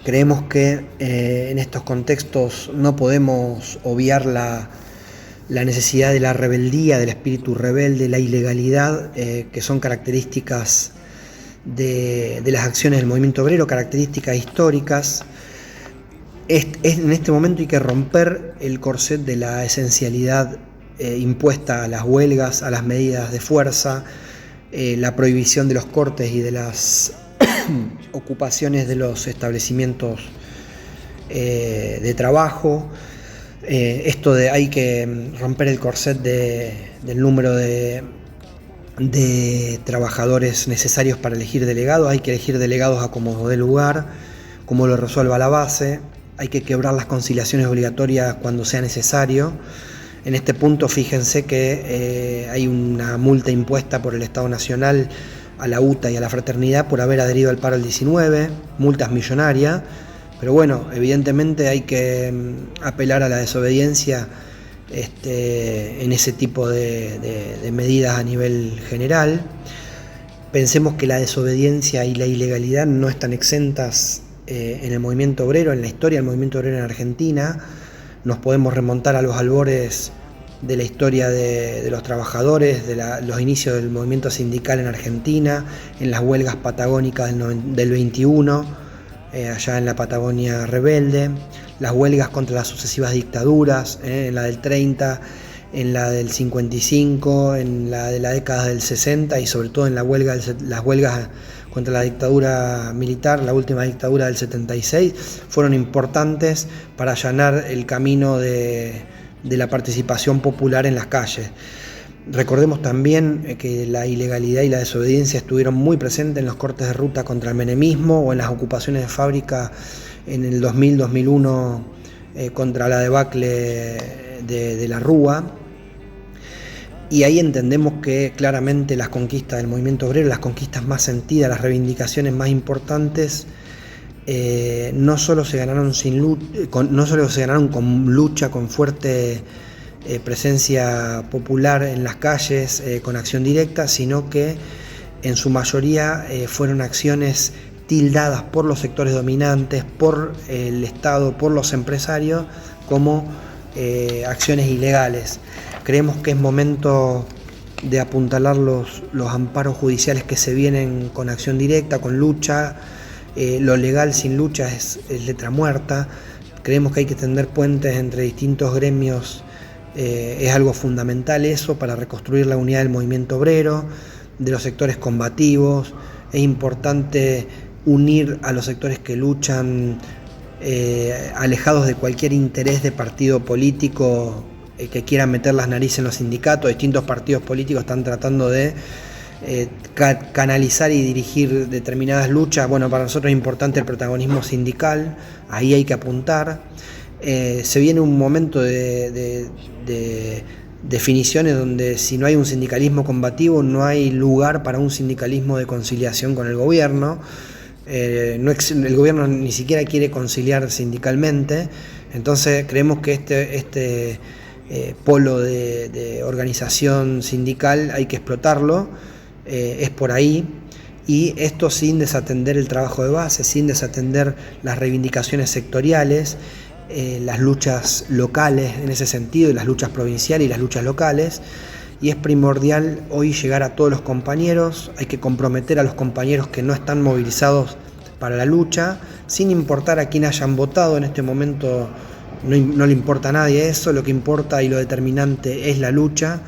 Creemos que en estos contextos no podemos obviar la necesidad de la rebeldía, del espíritu rebelde, la ilegalidad, que son características de las acciones del movimiento obrero, características históricas. En este momento hay que romper el corset de la esencialidad impuesta a las huelgas, a las medidas de fuerza, la prohibición de los cortes y de las ocupaciones de los establecimientos de trabajo. Hay que romper el corset del número de trabajadores necesarios para elegir delegados. Hay que elegir delegados a como dé lugar, como lo resuelva la base. Hay que quebrar las conciliaciones obligatorias cuando sea necesario. En este punto, fíjense que hay una multa impuesta por el Estado Nacional a la UTA y a la Fraternidad por haber adherido al paro el 19, multas millonarias, pero bueno, evidentemente hay que apelar a la desobediencia en ese tipo de medidas a nivel general. Pensemos que la desobediencia y la ilegalidad no están exentas en el movimiento obrero, en la historia del movimiento obrero en Argentina. Nos podemos remontar a los albores de la historia de los trabajadores, de los inicios del movimiento sindical en Argentina, en las huelgas patagónicas del 21, allá en la Patagonia rebelde, las huelgas contra las sucesivas dictaduras, en la del 30, en la del 55, en la de la década del 60 y sobre todo en las huelgas contra la dictadura militar, la última dictadura del 76, fueron importantes para allanar el camino de la participación popular en las calles. Recordemos también que la ilegalidad y la desobediencia estuvieron muy presentes en los cortes de ruta contra el menemismo o en las ocupaciones de fábrica en el 2000-2001 contra la debacle de la Rúa. Y ahí entendemos que claramente las conquistas del movimiento obrero, las conquistas más sentidas, las reivindicaciones más importantes, no solo se ganaron con lucha, con fuerte presencia popular en las calles, con acción directa, sino que en su mayoría fueron acciones tildadas por los sectores dominantes, por el Estado, por los empresarios, como acciones ilegales. Creemos que es momento de apuntalar los amparos judiciales que se vienen con acción directa, con lucha. Lo legal sin lucha es letra muerta. Creemos que hay que tender puentes entre distintos gremios. Es algo fundamental eso para reconstruir la unidad del movimiento obrero, de los sectores combativos. Es importante unir a los sectores que luchan alejados de cualquier interés de partido político que quieran meter las narices en los sindicatos. Distintos partidos políticos están tratando de canalizar y dirigir determinadas luchas. Bueno, para nosotros es importante el protagonismo sindical, ahí hay que apuntar. Se viene un momento de definiciones donde si no hay un sindicalismo combativo no hay lugar para un sindicalismo de conciliación con el gobierno. El gobierno ni siquiera quiere conciliar sindicalmente, entonces creemos que este polo de organización sindical hay que explotarlo, es por ahí, y esto sin desatender el trabajo de base, sin desatender las reivindicaciones sectoriales, las luchas locales en ese sentido, y las luchas provinciales y las luchas locales. Y es primordial hoy llegar a todos los compañeros, hay que comprometer a los compañeros que no están movilizados para la lucha, sin importar a quién hayan votado. En este momento no le importa a nadie eso, lo que importa y lo determinante es la lucha,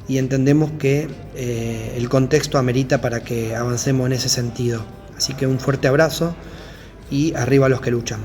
y entendemos que el contexto amerita para que avancemos en ese sentido. Así que un fuerte abrazo y arriba los que luchan.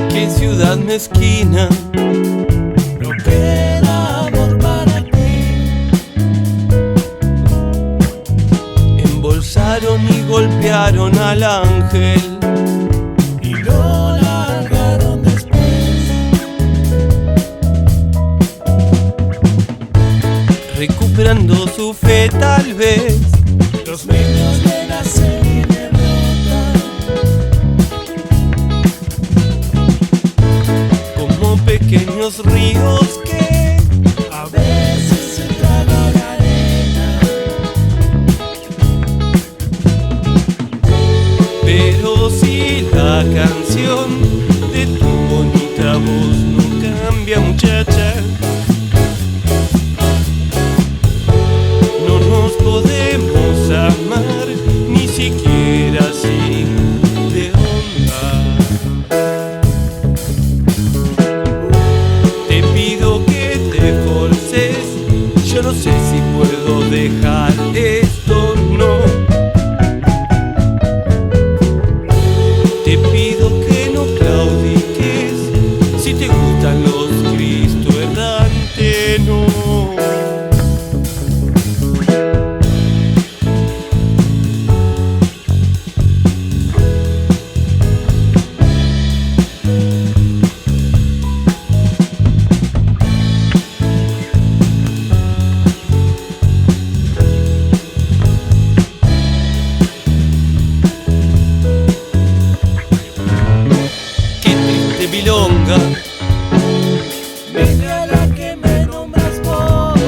Qué ciudad mezquina, no queda amor para ti. Embolsaron y golpearon al ángel y lo largaron después. Recuperando su fe tal vez, los niños de nacen y derrotan. Como pequeños ríos que a veces se tragan la arena, pero si la canción de tu bonita voz no cambia, muchacha, no nos podemos amar ni siquiera así de onda. Te pido que te forces, yo no sé si puedo dejar esto, no. Te pido que no claudiques, si te gustan los Cristo errante, no. Qué triste milonga, venga la que me nombras vos.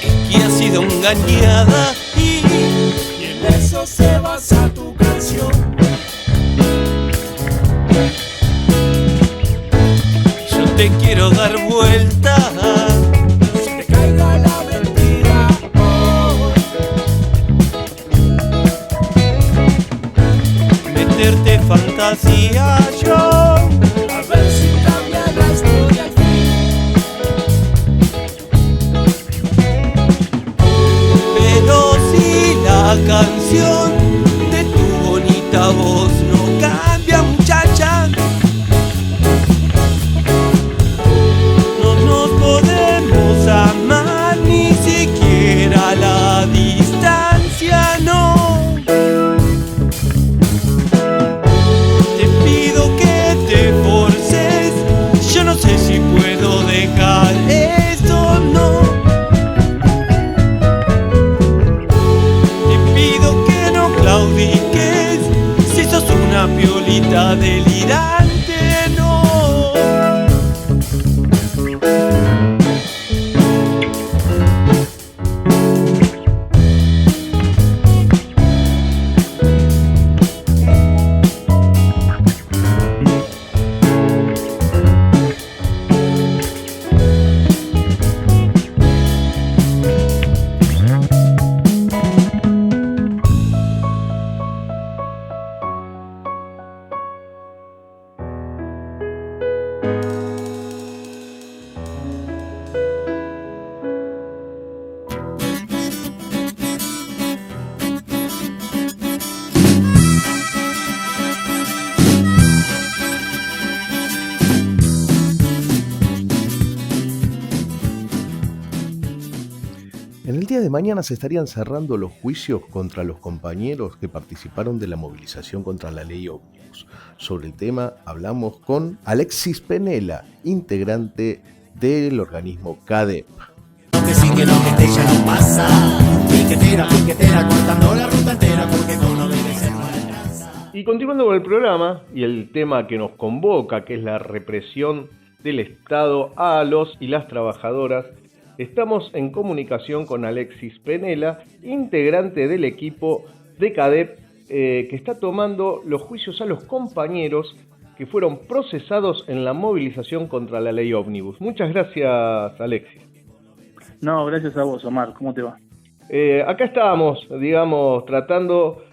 Es que ha sido engañada y en eso se basa tu canción. Yo te quiero dar vuelta, si te caiga la mentira hoy. hacía yo. A ver si cambia la historia al fin. Pero si la canción de tu bonita voz no cambia, muchacha, no nos podemos amar ni siquiera a la distancia, no. Te pido que te forces, yo no sé si puedo dejar esto, no. Te pido que no claudiques, si sos una piolita delirante, no. En el día de mañana se estarían cerrando los juicios contra los compañeros que participaron de la movilización contra la ley Ómnibus. Sobre el tema hablamos con Alexis Penela, integrante del organismo CADEP. Que sí, que lo que esté ya no pasa. Piquetera, cortando la ruta entera, porque con obedecer no alcanza. Y continuando con el programa y el tema que nos convoca, que es la represión del Estado a los y las trabajadoras, estamos en comunicación con Alexis Penela, integrante del equipo de CADEP, que está tomando los juicios a los compañeros que fueron procesados en la movilización contra la ley Ómnibus. Muchas gracias, Alexis. No, gracias a vos, Omar. ¿Cómo te va? Acá estábamos, digamos, tratando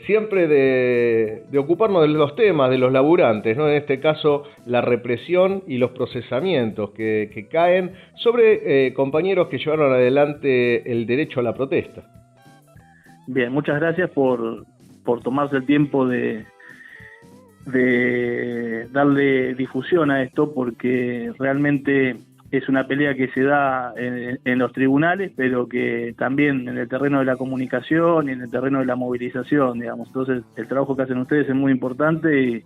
siempre de ocuparnos de los temas de los laburantes, ¿no? En este caso, la represión y los procesamientos que caen sobre compañeros que llevaron adelante el derecho a la protesta. Bien, muchas gracias por tomarse el tiempo de darle difusión a esto, porque realmente es una pelea que se da en los tribunales, pero que también en el terreno de la comunicación y en el terreno de la movilización, digamos. Entonces, el trabajo que hacen ustedes es muy importante y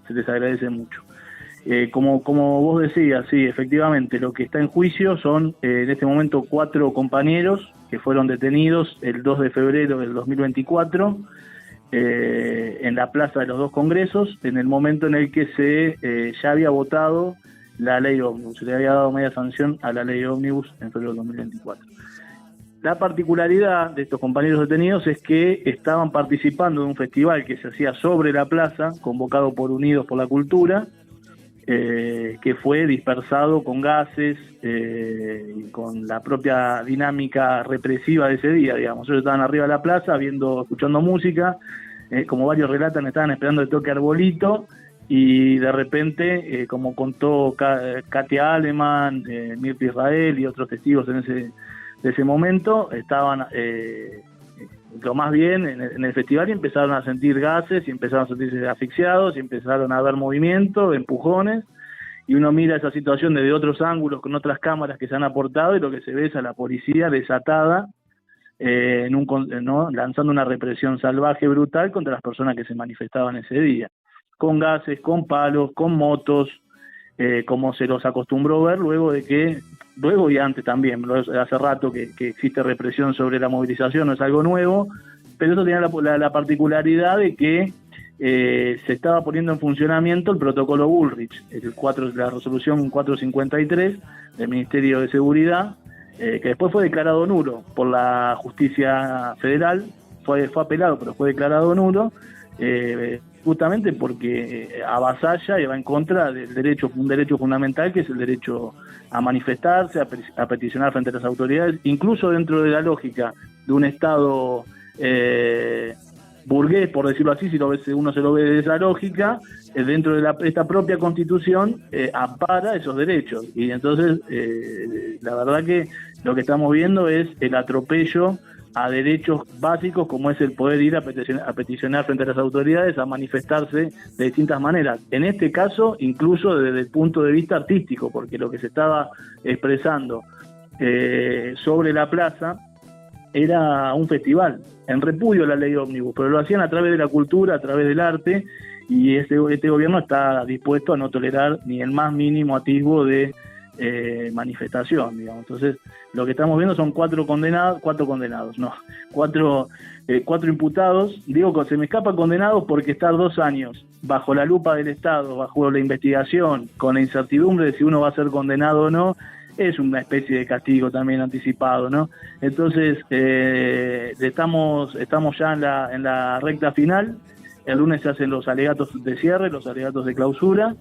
se les agradece mucho. Como vos decías, sí, efectivamente, lo que está en juicio son en este momento 4 compañeros que fueron detenidos el 2 de febrero del 2024 en la Plaza de los Dos Congresos, en el momento en el que ya había votado la ley Ómnibus, se le había dado media sanción a la ley Ómnibus en febrero del 2024. La particularidad de estos compañeros detenidos es que estaban participando de un festival que se hacía sobre la plaza, convocado por Unidos por la Cultura, que fue dispersado con gases y con la propia dinámica represiva de ese día, digamos. Ellos estaban arriba de la plaza escuchando música, como varios relatan, estaban esperando el toque arbolito, y de repente, como contó Katia Aleman, Mirta Israel y otros testigos de ese momento, estaban lo más bien en el festival y empezaron a sentir gases y empezaron a sentirse asfixiados y empezaron a ver movimiento, empujones, y uno mira esa situación desde otros ángulos con otras cámaras que se han aportado y lo que se ve es a la policía desatada lanzando una represión salvaje, brutal contra las personas que se manifestaban ese día, con gases, con palos, con motos, como se los acostumbró ver luego y antes también, hace rato que existe represión sobre la movilización, no es algo nuevo, pero eso tenía la particularidad de que se estaba poniendo en funcionamiento el protocolo Bullrich, la resolución 453 del Ministerio de Seguridad, que después fue declarado nulo por la justicia federal, fue apelado, pero fue declarado nulo, justamente porque avasalla y va en contra del un derecho fundamental, que es el derecho a manifestarse, a peticionar frente a las autoridades, incluso dentro de la lógica de un Estado burgués, por decirlo así, si uno se lo ve de esa lógica, dentro de esta propia Constitución ampara esos derechos. Y entonces, la verdad que lo que estamos viendo es el atropello a derechos básicos, como es el poder ir a peticionar frente a las autoridades, a manifestarse de distintas maneras. En este caso, incluso desde el punto de vista artístico, porque lo que se estaba expresando sobre la plaza era un festival, en repudio a la ley ómnibus, pero lo hacían a través de la cultura, a través del arte, y este gobierno está dispuesto a no tolerar ni el más mínimo atisbo de manifestación, digamos. Entonces, lo que estamos viendo son cuatro imputados. Digo, se me escapa condenados porque estar 2 años bajo la lupa del Estado, bajo la investigación, con la incertidumbre de si uno va a ser condenado o no, es una especie de castigo también anticipado, ¿no? Entonces, estamos ya en la recta final. El lunes se hacen los alegatos de cierre, los alegatos de clausura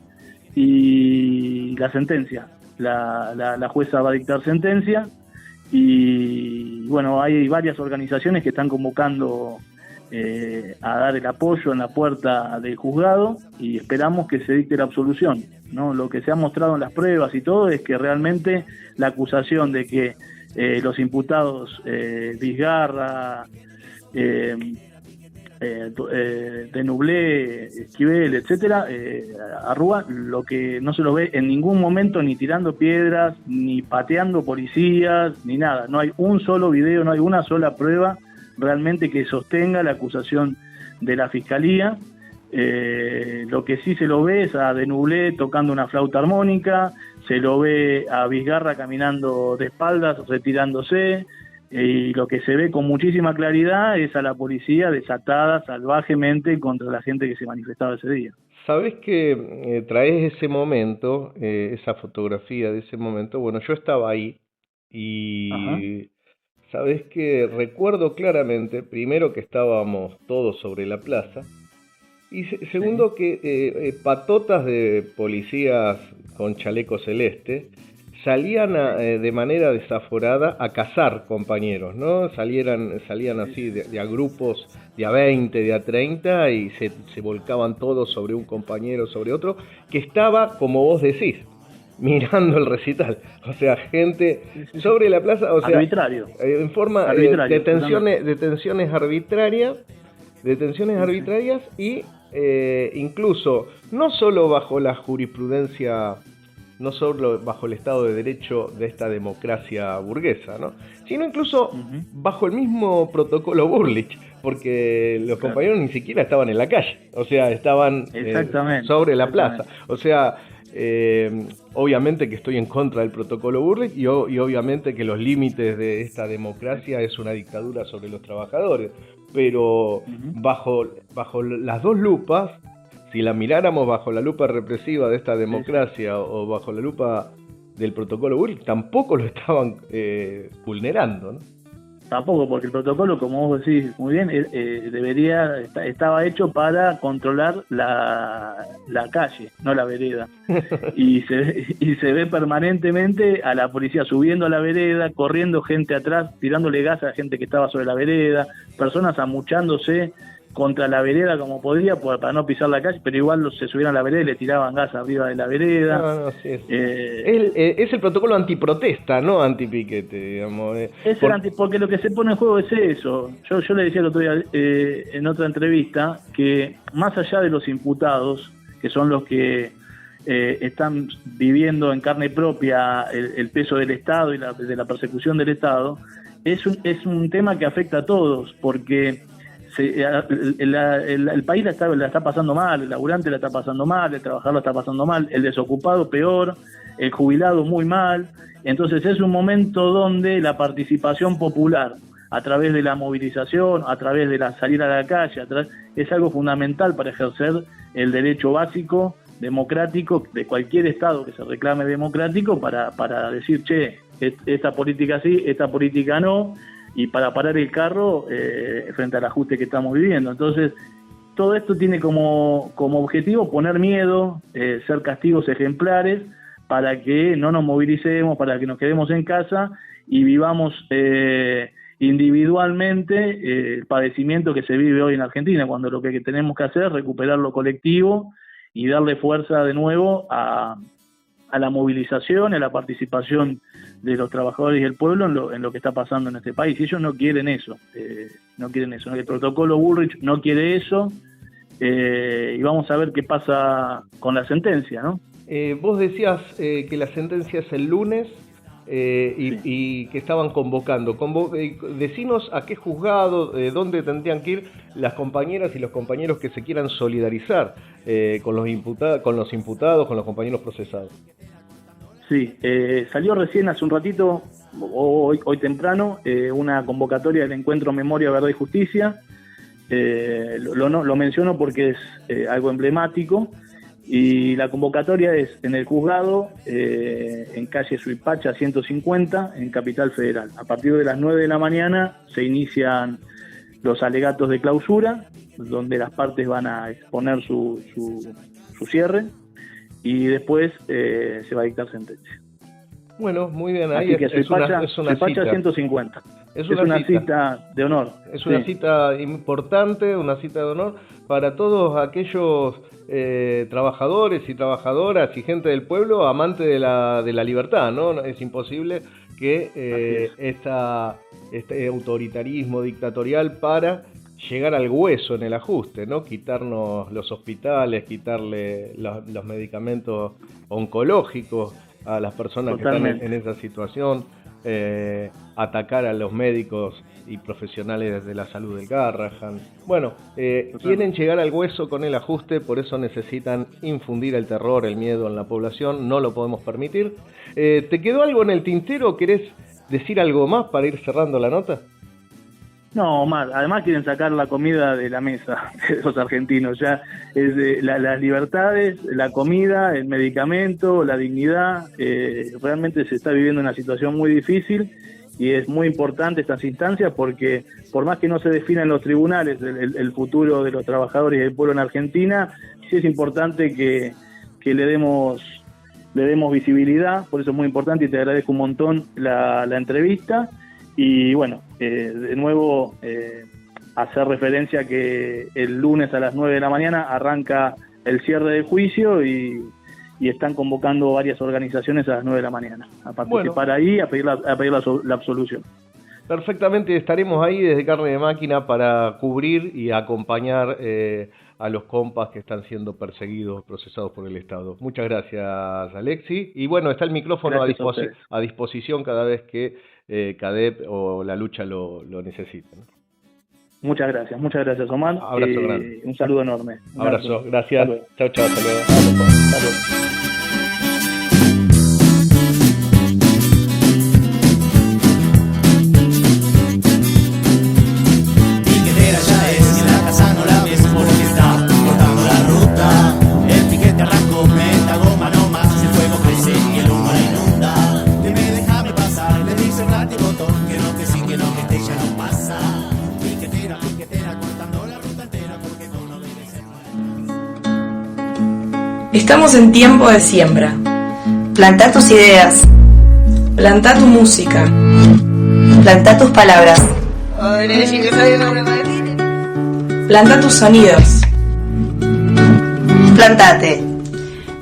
y la sentencia. La jueza va a dictar sentencia y, bueno, hay varias organizaciones que están convocando a dar el apoyo en la puerta del juzgado y esperamos que se dicte la absolución, ¿no? Lo que se ha mostrado en las pruebas y todo es que realmente la acusación de que los imputados Vizgarra, Denublé, Esquivel, etcétera, Arrúa, lo que no se lo ve en ningún momento ni tirando piedras, ni pateando policías, ni nada. No hay un solo video, no hay una sola prueba realmente que sostenga la acusación de la Fiscalía. Lo que sí se lo ve es a Denublé tocando una flauta armónica, se lo ve a Vizgarra caminando de espaldas, retirándose, y lo que se ve con muchísima claridad es a la policía desatada salvajemente contra la gente que se manifestaba ese día. Sabés que traes ese momento, esa fotografía de ese momento. Bueno, yo estaba ahí y Ajá. sabés que recuerdo claramente, primero, que estábamos todos sobre la plaza, y segundo, que patotas de policías con chaleco celeste salían de manera desaforada a cazar compañeros, ¿no? Salían así de a grupos de a 20, de a 30 y se volcaban todos sobre un compañero, sobre otro, que estaba, como vos decís, mirando el recital. O sea, gente sobre la plaza, o sea, arbitrario. En forma Arbitrario, detenciones arbitrarias y incluso no solo bajo la jurisprudencia, no solo bajo el Estado de Derecho de esta democracia burguesa, ¿no? Sino incluso bajo el mismo protocolo Burlich, porque los compañeros ni siquiera estaban en la calle, o sea, estaban sobre la plaza. O sea, obviamente que estoy en contra del protocolo Burlich y obviamente que los límites de esta democracia es una dictadura sobre los trabajadores, pero bajo las dos lupas, si la miráramos bajo la lupa represiva de esta democracia o bajo la lupa del protocolo Burlich, tampoco lo estaban vulnerando, ¿no? Tampoco, porque el protocolo, como vos decís muy bien, estaba hecho para controlar la calle, no la vereda. Y se ve permanentemente a la policía subiendo a la vereda, corriendo gente atrás, tirándole gas a la gente que estaba sobre la vereda, personas amuchándose contra la vereda como podía para no pisar la calle, pero igual se subían a la vereda y le tiraban gas arriba de la vereda. Es el protocolo antiprotesta, no antipiquete, digamos. Porque lo que se pone en juego es eso. Yo le decía el otro día en otra entrevista que más allá de los imputados, que son los que están viviendo en carne propia el peso del Estado y de la persecución del Estado, es un tema que afecta a todos, porque el país la está pasando mal, el laburante la está pasando mal, el trabajador la está pasando mal, el desocupado peor, el jubilado muy mal. Entonces es un momento donde la participación popular, a través de la movilización, a través de la salir a la calle, es algo fundamental para ejercer el derecho básico democrático de cualquier Estado que se reclame democrático, para decir, che, esta política sí, esta política no, y para parar el carro frente al ajuste que estamos viviendo. Entonces, todo esto tiene como objetivo poner miedo, ser castigos ejemplares, para que no nos movilicemos, para que nos quedemos en casa y vivamos individualmente el padecimiento que se vive hoy en Argentina, cuando lo que tenemos que hacer es recuperar lo colectivo y darle fuerza de nuevo a la movilización, a la participación de los trabajadores y el pueblo en lo que está pasando en este país. Y ellos no quieren eso, ¿no? El protocolo Bullrich no quiere eso, y vamos a ver qué pasa con la sentencia, ¿no? Vos decías que la sentencia es el lunes y que estaban convocando. Decinos a qué juzgado, dónde tendrían que ir las compañeras y los compañeros que se quieran solidarizar con los imputados, con los compañeros procesados. Sí, salió recién hace un ratito, hoy temprano, una convocatoria del encuentro Memoria, Verdad y Justicia. Lo menciono porque es algo emblemático, y la convocatoria es en el juzgado, en calle Suipacha 150, en Capital Federal. A partir de las 9 de la mañana se inician los alegatos de clausura, donde las partes van a exponer su cierre, y después se va a dictar sentencia. Bueno, muy bien. Ahí así que es una Suipacha cita. 150. Es una cita de honor. Es una cita importante, una cita de honor para todos aquellos trabajadores y trabajadoras y gente del pueblo amante de la libertad, ¿no? Es imposible que este autoritarismo dictatorial para llegar al hueso en el ajuste, ¿no? Quitarnos los hospitales, quitarle los medicamentos oncológicos a las personas Totalmente. que están en esa situación, atacar a los médicos y profesionales de la salud del Garrahan. Bueno, quieren llegar al hueso con el ajuste, por eso necesitan infundir el terror, el miedo en la población, no lo podemos permitir. ¿Te quedó algo en el tintero? ¿Querés decir algo más para ir cerrando la nota? No, Omar, además quieren sacar la comida de la mesa de los argentinos, ya es las libertades, la comida, el medicamento, la dignidad. Realmente se está viviendo una situación muy difícil y es muy importante estas instancias, porque por más que no se defina en los tribunales el futuro de los trabajadores y del pueblo en Argentina, sí es importante que le demos visibilidad. Por eso es muy importante, y te agradezco un montón la entrevista. Y bueno, de nuevo hacer referencia a que el lunes a las 9 de la mañana arranca el cierre del juicio, y están convocando varias organizaciones a las 9 de la mañana a participar ahí, a pedir la absolución. Perfectamente, estaremos ahí desde Carne de Máquina para cubrir y acompañar a los compas que están siendo perseguidos, procesados por el Estado. Muchas gracias, Alexi. Y bueno, está el micrófono a disposición cada vez que CADEP o la lucha lo necesiten. Muchas gracias, Omar. Abrazo grande. Un saludo enorme. Abrazo, gracias. Chao, hasta luego. Hasta luego. Piquetera ya es, en la casa no la ves porque está cortando la ruta. El piquete arrancó, meta goma no más, el fuego crece y el humo la inunda. Dime, déjame pasar, le dice el ratibotón, que no, que sí, que no, que este ya no pasa. Piquetera, cortando la ruta entera porque con no debe ser. Estamos en tiempo de siembra. Plantá tus ideas. Plantá tu música. Plantá tus palabras. Plantá tus sonidos. Plantate.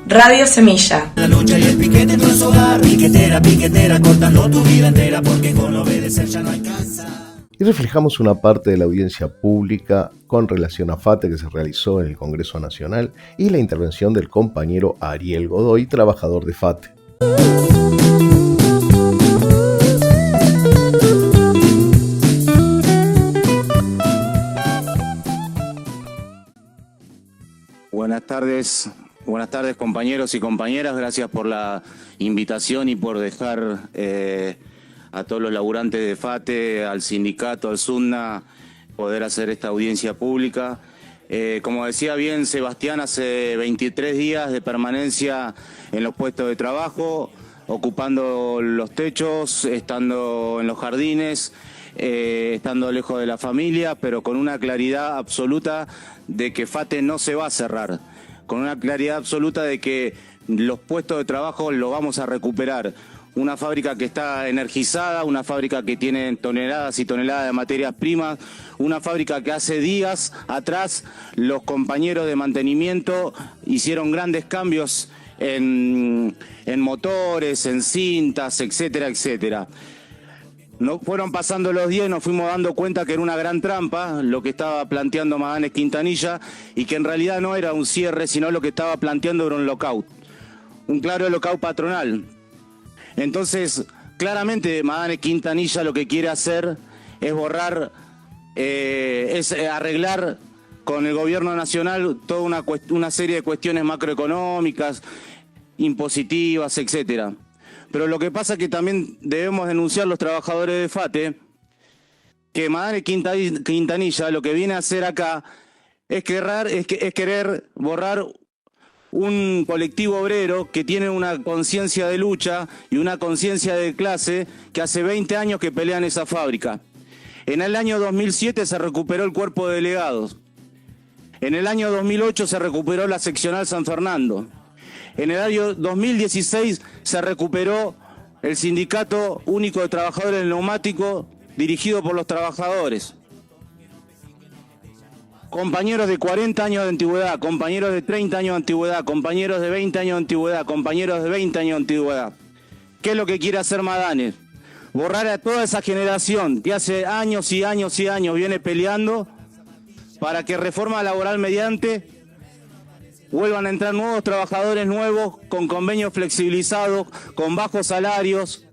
Radio Semilla. La lucha y el piquete en tu hogar. Piquetera, cortando tu vida entera porque con obedecer ya no alcanza. Y reflejamos una parte de la audiencia pública con relación a FATE que se realizó en el Congreso Nacional y la intervención del compañero Ariel Godoy, trabajador de FATE. Buenas tardes compañeros y compañeras, gracias por la invitación y por dejar a todos los laburantes de FATE, al sindicato, al SUNA, poder hacer esta audiencia pública. Como decía bien Sebastián, hace 23 días de permanencia en los puestos de trabajo, ocupando los techos, estando en los jardines, estando lejos de la familia, pero con una claridad absoluta de que FATE no se va a cerrar, con una claridad absoluta de que los puestos de trabajo los vamos a recuperar. una fábrica que está energizada, una fábrica que tiene toneladas y toneladas de materias primas, una fábrica que hace días atrás los compañeros de mantenimiento hicieron grandes cambios en motores, en cintas, etcétera, etcétera. No fueron pasando los días y nos fuimos dando cuenta que era una gran trampa lo que estaba planteando Maganes Quintanilla y que en realidad no era un cierre, sino lo que estaba planteando era un lockout, un claro lockout patronal. Entonces, claramente Maganes Quintanilla lo que quiere hacer es borrar, es arreglar con el gobierno nacional toda una serie de cuestiones macroeconómicas, impositivas, etcétera. Pero lo que pasa es que también debemos denunciar los trabajadores de FATE que Maganes Quintanilla lo que viene a hacer acá es querer borrar un colectivo obrero que tiene una conciencia de lucha y una conciencia de clase que hace 20 años que pelean esa fábrica. En el año 2007 se recuperó el cuerpo de delegados. En el año 2008 se recuperó la seccional San Fernando. En el año 2016 se recuperó el Sindicato Único de Trabajadores del Neumático dirigido por los trabajadores. Compañeros de 40 años de antigüedad, compañeros de 30 años de antigüedad, compañeros de 20 años de antigüedad, compañeros de 20 años de antigüedad. ¿Qué es lo que quiere hacer Maganes? Borrar a toda esa generación que hace años y años y años viene peleando para que reforma laboral mediante vuelvan a entrar nuevos trabajadores nuevos con convenios flexibilizados, con bajos salarios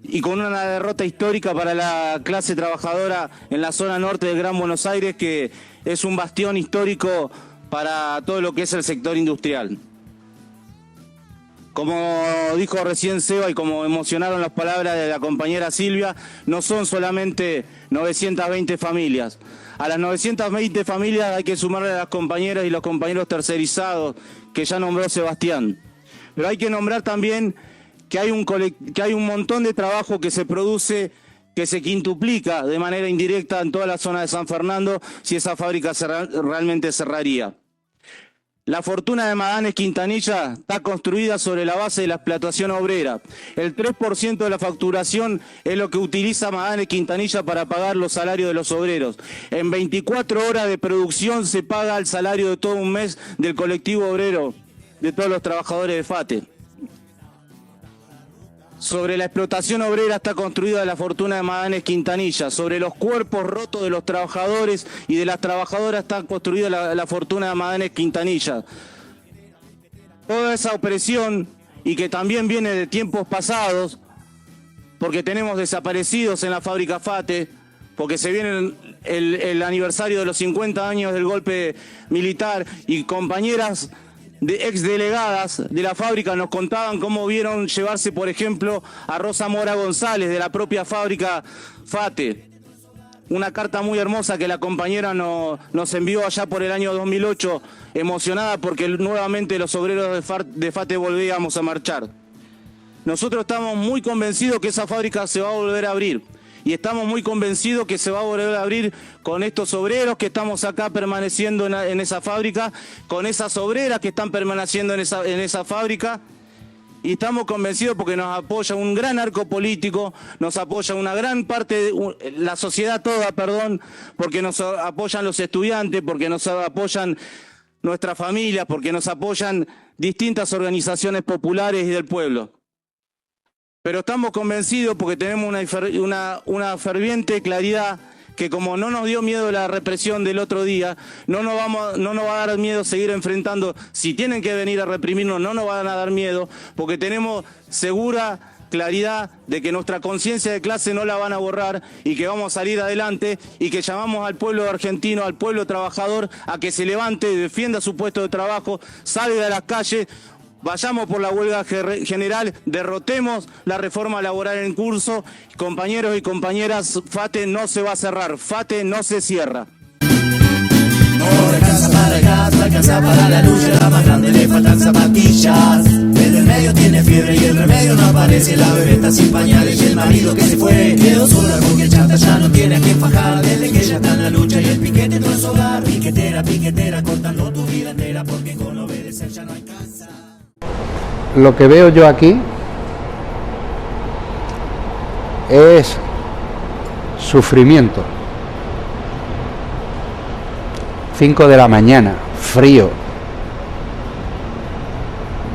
y con una derrota histórica para la clase trabajadora en la zona norte del Gran Buenos Aires, que es un bastión histórico para todo lo que es el sector industrial. Como dijo recién Seba y como emocionaron las palabras de la compañera Silvia, no son solamente 920 familias. A las 920 familias hay que sumarle a las compañeras y los compañeros tercerizados que ya nombró Sebastián. Pero hay que nombrar también que hay un montón de trabajo que se produce, que se quintuplica de manera indirecta en toda la zona de San Fernando si esa fábrica realmente cerraría. La fortuna de Maganes Quintanilla está construida sobre la base de la explotación obrera. El 3% de la facturación es lo que utiliza Maganes Quintanilla para pagar los salarios de los obreros. En 24 horas de producción se paga el salario de todo un mes del colectivo obrero, de todos los trabajadores de FATE. Sobre la explotación obrera está construida la fortuna de Maganes Quintanilla. Sobre los cuerpos rotos de los trabajadores y de las trabajadoras está construida la fortuna de Maganes Quintanilla. Toda esa opresión, y que también viene de tiempos pasados, porque tenemos desaparecidos en la fábrica FATE, porque se viene el aniversario de los 50 años del golpe militar, y compañeras de exdelegadas de la fábrica nos contaban cómo vieron llevarse, por ejemplo, a Rosa Mora González de la propia fábrica FATE. Una carta muy hermosa que la compañera nos envió allá por el año 2008, emocionada porque nuevamente los obreros de FATE volvíamos a marchar. Nosotros estamos muy convencidos que esa fábrica se va a volver a abrir. Y estamos muy convencidos que se va a volver a abrir con estos obreros que estamos acá permaneciendo en esa fábrica, con esas obreras que están permaneciendo en esa fábrica. Y estamos convencidos porque nos apoya un gran arco político, nos apoya una gran parte, la sociedad toda, porque nos apoyan los estudiantes, porque nos apoyan nuestras familias, porque nos apoyan distintas organizaciones populares y del pueblo. Pero estamos convencidos porque tenemos una ferviente claridad que, como no nos dio miedo la represión del otro día, no nos va a dar miedo seguir enfrentando. Si tienen que venir a reprimirnos, no nos van a dar miedo, porque tenemos segura claridad de que nuestra conciencia de clase no la van a borrar y que vamos a salir adelante, y que llamamos al pueblo argentino, al pueblo trabajador, a que se levante, defienda su puesto de trabajo, salga de las calles. Vayamos por la huelga general, derrotemos la reforma laboral en curso. Compañeros y compañeras, FATE no se va a cerrar, FATE no se cierra. No alcanza para la lucha, la más grande le faltan zapatillas. El del medio tiene fiebre y el remedio no aparece. La bebé está sin pañales y el marido que se fue quedó sola porque el chanta ya no tiene que fajar. Desde que ya está en la lucha y el piquete no es hogar. Piquetera, cortando tu vida entera, porque con obedecer ya no alcanza. Lo que veo yo aquí es sufrimiento. 5 de la mañana, frío,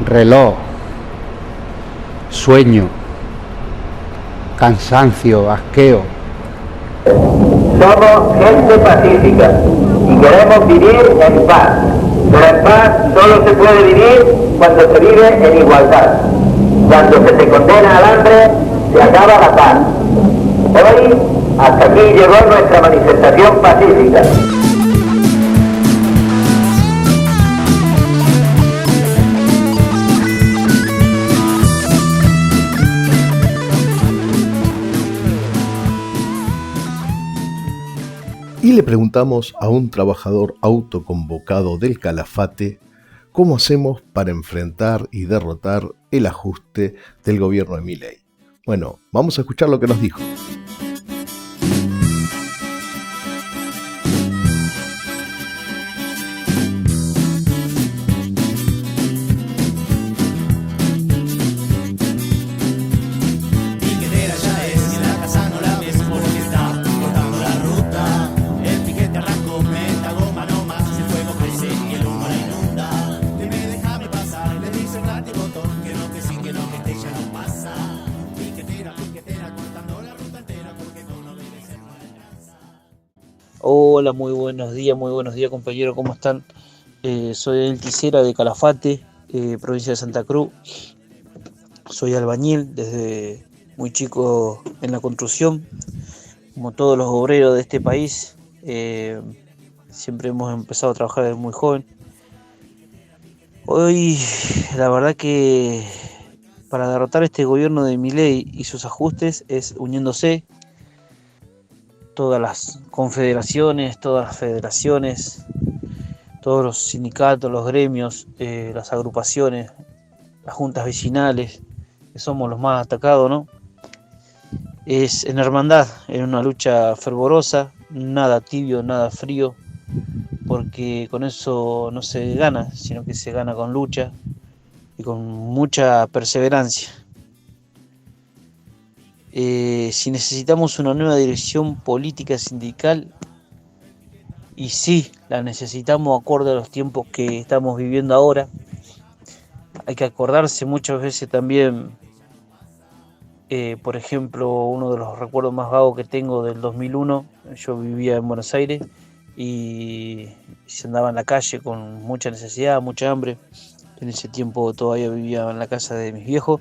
reloj, sueño, cansancio, asqueo. Somos gente pacífica y queremos vivir en paz, pero en paz solo se puede vivir cuando se vive en igualdad. Cuando se te condena al hambre, se acaba la paz. Hoy, hasta aquí llegó nuestra manifestación pacífica. Y le preguntamos a un trabajador autoconvocado del Calafate cómo hacemos para enfrentar y derrotar el ajuste del gobierno de Milei. Bueno, vamos a escuchar lo que nos dijo. Piquetera ya es, y en la casa no la ves porque está cortando la ruta. El piquete arrancó, meta goma no más, el fuego crece y el humo la inunda. Dime, déjame pasar, le dice un látigo botón, que no, que sí, que no, que este ya no pasa. Piquetera, cortando la ruta entera porque tú no vives en una casa. Hola, muy buenos días compañeros, ¿cómo están? Soy el Tisera de Calafate, provincia de Santa Cruz. Soy albañil desde muy chico en la construcción, como todos los obreros de este país. Siempre hemos empezado a trabajar desde muy joven. Hoy, la verdad que para derrotar este gobierno de Milei y sus ajustes es uniéndose todas las confederaciones, todas las federaciones, todos los sindicatos, los gremios, las agrupaciones, las juntas vecinales, que somos los más atacados, ¿no? Es en hermandad, en una lucha fervorosa, nada tibio, nada frío, porque con eso no se gana, sino que se gana con lucha y con mucha perseverancia. Si necesitamos una nueva dirección política sindical, y sí, la necesitamos acorde a los tiempos que estamos viviendo ahora. Hay que acordarse muchas veces también, por ejemplo, uno de los recuerdos más vagos que tengo del 2001, yo vivía en Buenos Aires y se andaba en la calle con mucha necesidad, mucha hambre. En ese tiempo todavía vivía en la casa de mis viejos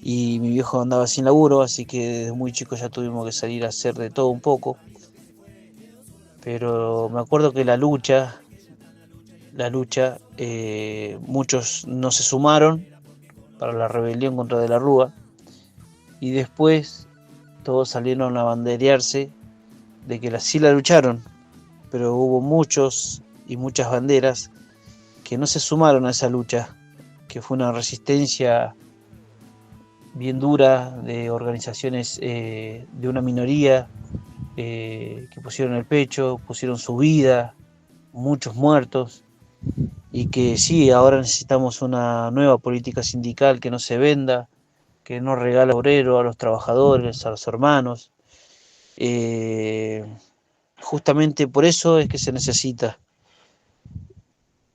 y mi viejo andaba sin laburo, así que desde muy chico ya tuvimos que salir a hacer de todo un poco. Pero me acuerdo que la lucha, muchos no se sumaron para la rebelión contra De la Rúa y después todos salieron a banderearse de que sí la lucharon, pero hubo muchos y muchas banderas que no se sumaron a esa lucha, que fue una resistencia bien dura de organizaciones de una minoría, que pusieron el pecho, pusieron su vida, muchos muertos, y que sí, ahora necesitamos una nueva política sindical que no se venda, que no regala obrero a los trabajadores, a los hermanos. Justamente por eso es que se necesita.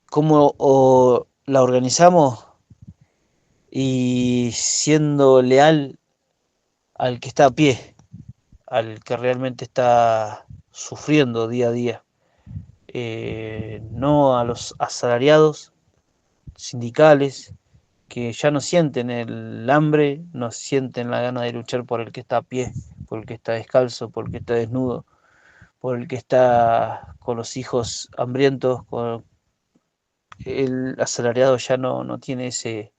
¿Cómo la organizamos? Y siendo leal al que está a pie, al que realmente está sufriendo día a día, no a los asalariados sindicales que ya no sienten el hambre, no sienten la gana de luchar por el que está a pie, por el que está descalzo, por el que está desnudo, por el que está con los hijos hambrientos. El asalariado ya no tiene ese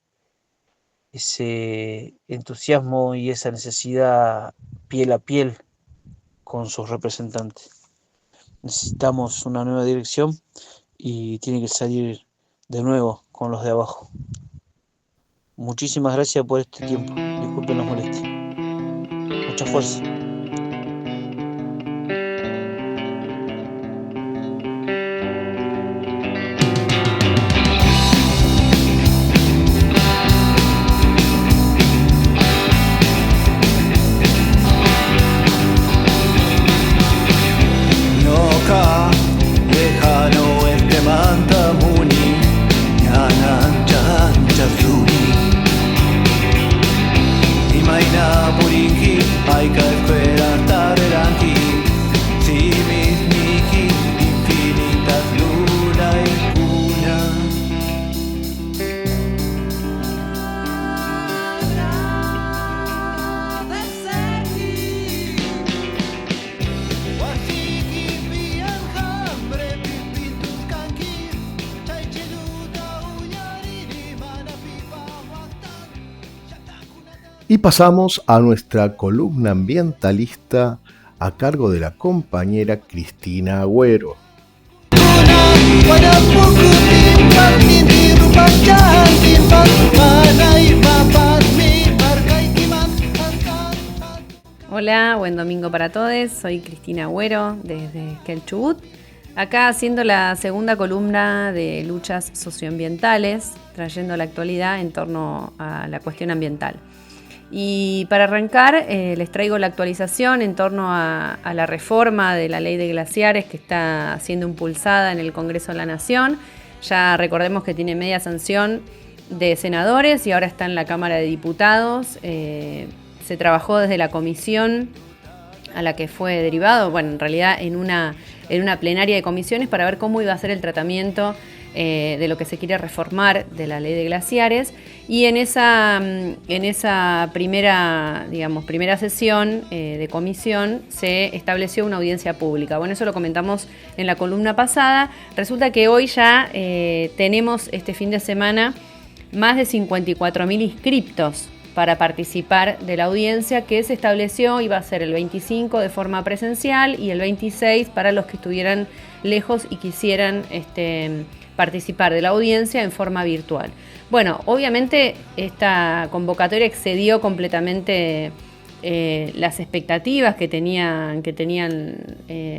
entusiasmo y esa necesidad piel a piel con sus representantes. Necesitamos una nueva dirección y tiene que salir de nuevo con los de abajo. Muchísimas gracias por este tiempo. Disculpen las molestias. Mucha fuerza. Y pasamos a nuestra columna ambientalista a cargo de la compañera Cristina Agüero. Hola, buen domingo para todos. Soy Cristina Agüero desde Esquel Chubut. Acá haciendo la segunda columna de luchas socioambientales, trayendo la actualidad en torno a la cuestión ambiental. Y para arrancar, les traigo la actualización en torno a la reforma de la ley de glaciares que está siendo impulsada en el Congreso de la Nación. Ya recordemos que tiene media sanción de senadores y ahora está en la Cámara de Diputados. Se trabajó desde la comisión a la que fue derivado, bueno, en realidad en una plenaria de comisiones para ver cómo iba a ser el tratamiento de lo que se quiere reformar de la ley de glaciares, y en esa primera sesión de comisión se estableció una audiencia pública. Bueno, eso lo comentamos en la columna pasada. Resulta que hoy ya tenemos este fin de semana más de 54.000 inscriptos para participar de la audiencia que se estableció. Iba a ser el 25 de forma presencial y el 26 para los que estuvieran lejos y quisieran participar de la audiencia en forma virtual. Bueno, obviamente esta convocatoria excedió completamente las expectativas que tenían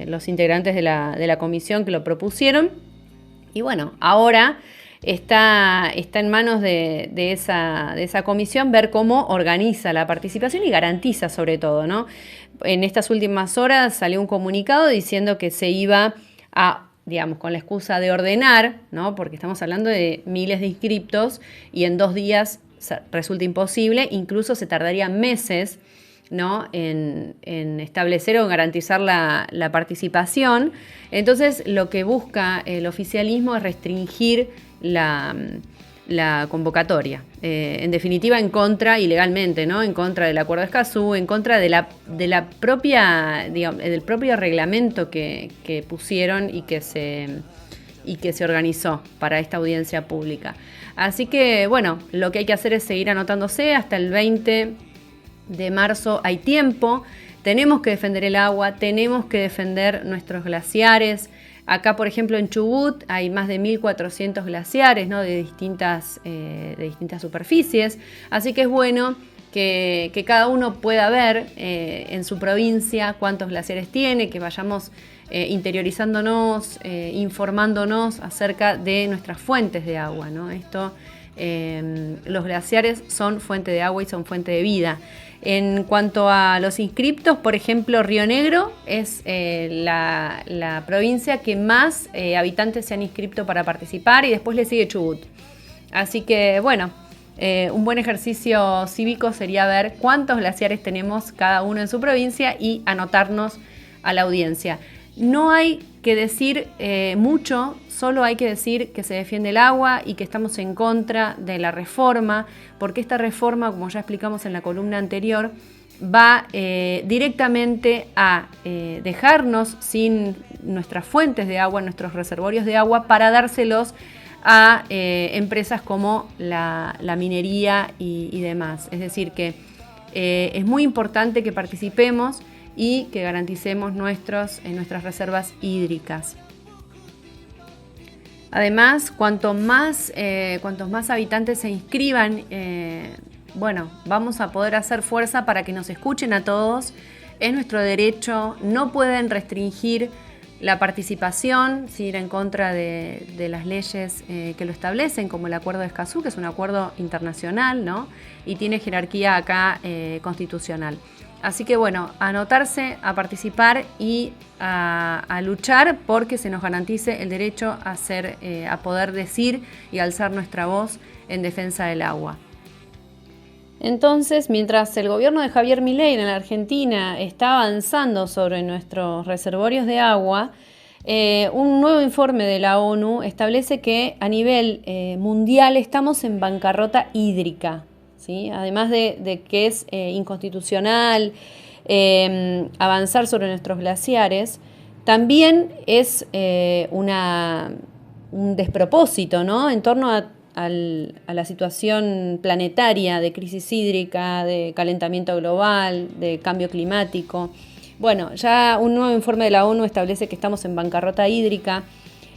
los integrantes de la comisión que lo propusieron. Y bueno, ahora está en manos de esa comisión ver cómo organiza la participación y garantiza sobre todo, ¿no? En estas últimas horas salió un comunicado diciendo que se iba a, digamos, con la excusa de ordenar, ¿no? Porque estamos hablando de miles de inscriptos y en 2 días resulta imposible, incluso se tardaría meses, ¿no? en establecer o garantizar la participación. Entonces lo que busca el oficialismo es restringir la convocatoria, en definitiva en contra, ilegalmente, ¿no? En contra del Acuerdo de Escazú, en contra de la propia, digamos, del propio reglamento que pusieron y que se organizó para esta audiencia pública. Así que bueno, lo que hay que hacer es seguir anotándose. Hasta el 20 de marzo hay tiempo. Tenemos que defender el agua, tenemos que defender nuestros glaciares. Acá, por ejemplo, en Chubut hay más de 1.400 glaciares, ¿no? de distintas superficies. Así que es bueno que cada uno pueda ver en su provincia cuántos glaciares tiene, que vayamos interiorizándonos, informándonos acerca de nuestras fuentes de agua, ¿no? Los glaciares son fuente de agua y son fuente de vida. En cuanto a los inscriptos, por ejemplo, Río Negro es la provincia que más habitantes se han inscrito para participar y después le sigue Chubut. Así que, bueno, un buen ejercicio cívico sería ver cuántos glaciares tenemos cada uno en su provincia y anotarnos a la audiencia. No hay que decir mucho, solo hay que decir que se defiende el agua y que estamos en contra de la reforma, porque esta reforma, como ya explicamos en la columna anterior, va directamente a dejarnos sin nuestras fuentes de agua, nuestros reservorios de agua, para dárselos a empresas como la minería y demás. Es decir, que es muy importante que participemos y que garanticemos nuestras reservas hídricas. Además, cuantos más habitantes se inscriban, bueno, vamos a poder hacer fuerza para que nos escuchen a todos. Es nuestro derecho, no pueden restringir la participación, ir en contra de las leyes que lo establecen, como el Acuerdo de Escazú, que es un acuerdo internacional, ¿no? Y tiene jerarquía acá constitucional. Así que bueno, a anotarse, a participar y a luchar porque se nos garantice el derecho a poder decir y alzar nuestra voz en defensa del agua. Entonces, mientras el gobierno de Javier Milei en la Argentina está avanzando sobre nuestros reservorios de agua, un nuevo informe de la ONU establece que a nivel mundial estamos en bancarrota hídrica. ¿Sí? Además de que es inconstitucional avanzar sobre nuestros glaciares, también es un despropósito, ¿no? En torno a a la situación planetaria de crisis hídrica, de calentamiento global, de cambio climático. Bueno, ya un nuevo informe de la ONU establece que estamos en bancarrota hídrica.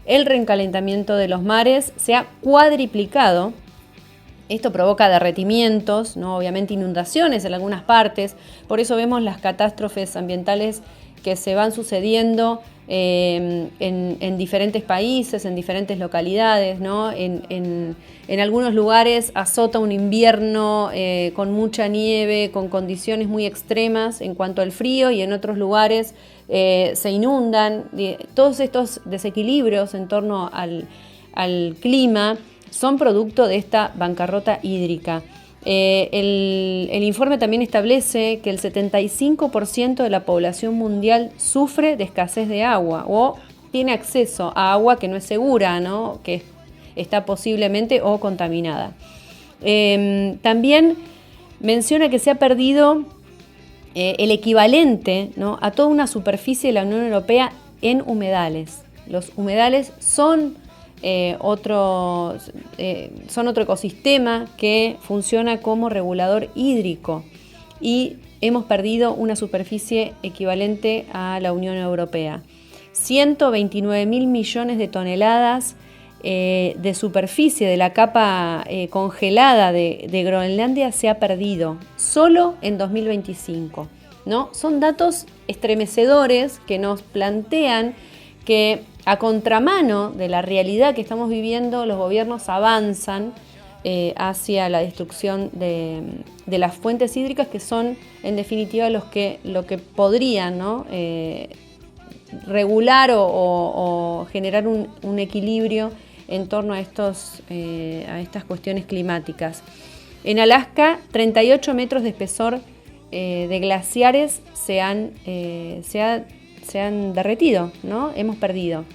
El recalentamiento de los mares se ha cuadriplicado. Esto provoca derretimientos, ¿no? Obviamente inundaciones en algunas partes. Por eso vemos las catástrofes ambientales que se van sucediendo en diferentes países, en diferentes localidades, ¿no? En algunos lugares azota un invierno con mucha nieve, con condiciones muy extremas en cuanto al frío, y en otros lugares se inundan. Todos estos desequilibrios en torno al clima son producto de esta bancarrota hídrica. El informe también establece que el 75% de la población mundial sufre de escasez de agua o tiene acceso a agua que no es segura, ¿no? Que está posiblemente o contaminada. También menciona que se ha perdido el equivalente, ¿no?, a toda una superficie de la Unión Europea en humedales. Los humedales son otro ecosistema que funciona como regulador hídrico, y hemos perdido una superficie equivalente a la Unión Europea. 129.000 millones de toneladas de superficie de la capa congelada de Groenlandia se ha perdido solo en 2025, ¿no? Son datos estremecedores que nos plantean que, a contramano de la realidad que estamos viviendo, los gobiernos avanzan hacia la destrucción de las fuentes hídricas, que son en definitiva lo que podrían, ¿no?, regular o generar un equilibrio en torno a estas cuestiones climáticas. En Alaska, 38 metros de espesor de glaciares se han derretido, ¿no? Hemos perdido.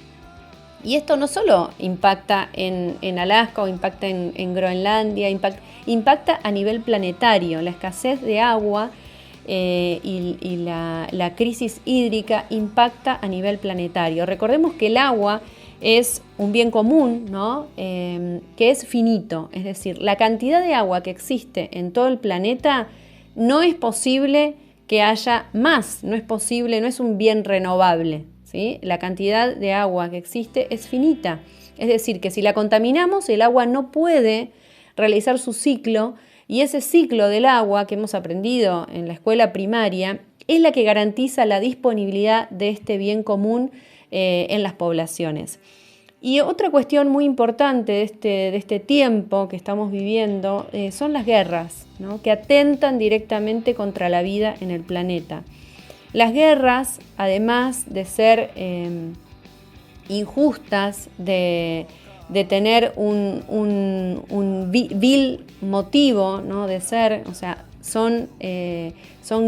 Y esto no solo impacta en Alaska o impacta en Groenlandia, impacta a nivel planetario. La escasez de agua y la crisis hídrica impacta a nivel planetario. Recordemos que el agua es un bien común, ¿no?, que es finito. Es decir, la cantidad de agua que existe en todo el planeta no es posible que haya más, no es posible, no es un bien renovable, ¿sí? La cantidad de agua que existe es finita. Es decir, que si la contaminamos, el agua no puede realizar su ciclo, y ese ciclo del agua que hemos aprendido en la escuela primaria es la que garantiza la disponibilidad de este bien común en las poblaciones. Y otra cuestión muy importante de este tiempo que estamos viviendo son las guerras, ¿no?, que atentan directamente contra la vida en el planeta. Las guerras, además de ser injustas, de tener un vil motivo, ¿no?, de ser, o sea, son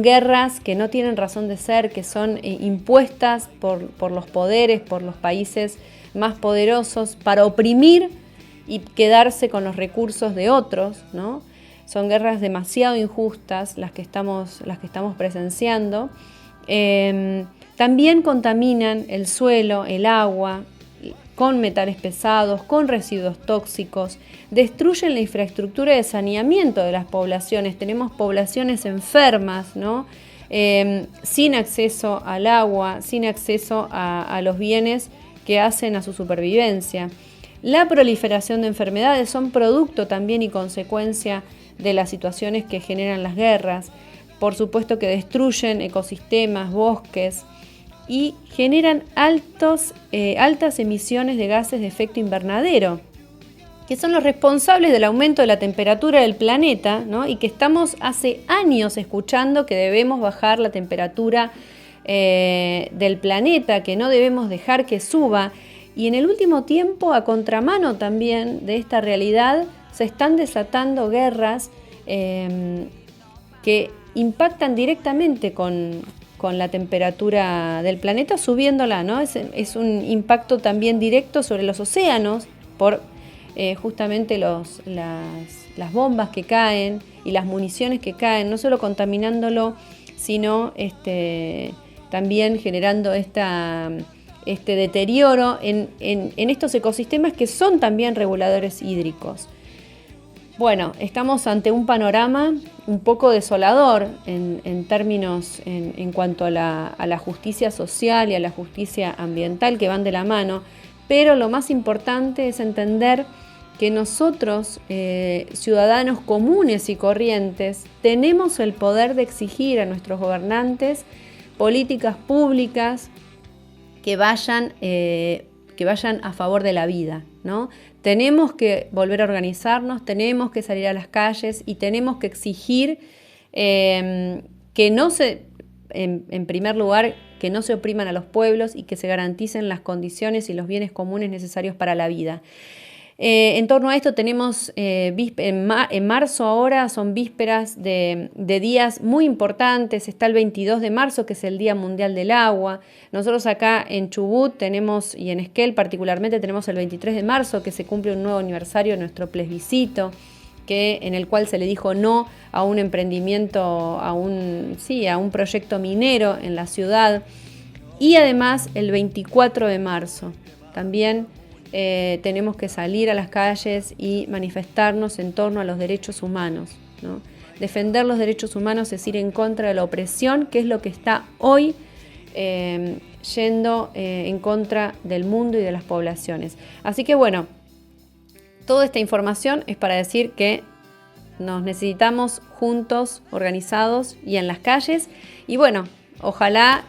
guerras que no tienen razón de ser, que son impuestas por los poderes, por los países más poderosos, para oprimir y quedarse con los recursos de otros, ¿no? Son guerras demasiado injustas las que estamos presenciando. También contaminan el suelo, el agua, con metales pesados, con residuos tóxicos, destruyen la infraestructura de saneamiento de las poblaciones. Tenemos poblaciones enfermas, ¿no?, sin acceso al agua, sin acceso a los bienes que hacen a su supervivencia. La proliferación de enfermedades son producto también y consecuencia de las situaciones que generan las guerras. Por supuesto que destruyen ecosistemas, bosques, y generan altas emisiones de gases de efecto invernadero, que son los responsables del aumento de la temperatura del planeta, ¿no?, y que estamos hace años escuchando que debemos bajar la temperatura del planeta, que no debemos dejar que suba. Y en el último tiempo, a contramano también de esta realidad, se están desatando guerras que impactan directamente con la temperatura del planeta, subiéndola, ¿no? Es un impacto también directo sobre los océanos por justamente las bombas que caen y las municiones que caen, no solo contaminándolo, sino también generando este deterioro en estos ecosistemas que son también reguladores hídricos. Bueno, estamos ante un panorama un poco desolador en términos, en cuanto a la justicia social y a la justicia ambiental, que van de la mano, pero lo más importante es entender que nosotros, ciudadanos comunes y corrientes, tenemos el poder de exigir a nuestros gobernantes políticas públicas que vayan a favor de la vida, ¿no? Tenemos que volver a organizarnos, tenemos que salir a las calles y tenemos que exigir que no se, en primer lugar, que no se opriman a los pueblos y que se garanticen las condiciones y los bienes comunes necesarios para la vida. En torno a esto tenemos, en marzo ahora son vísperas de días muy importantes. Está el 22 de marzo, que es el Día Mundial del Agua. Nosotros acá en Chubut tenemos, y en Esquel particularmente, tenemos el 23 de marzo, que se cumple un nuevo aniversario de nuestro plebiscito, en el cual se le dijo no a un emprendimiento, a un proyecto minero en la ciudad. Y además el 24 de marzo también tenemos que salir a las calles y manifestarnos en torno a los derechos humanos, ¿no? Defender los derechos humanos es ir en contra de la opresión, que es lo que está hoy yendo en contra del mundo y de las poblaciones. Así que bueno, toda esta información es para decir que nos necesitamos juntos, organizados y en las calles. Y bueno, ojalá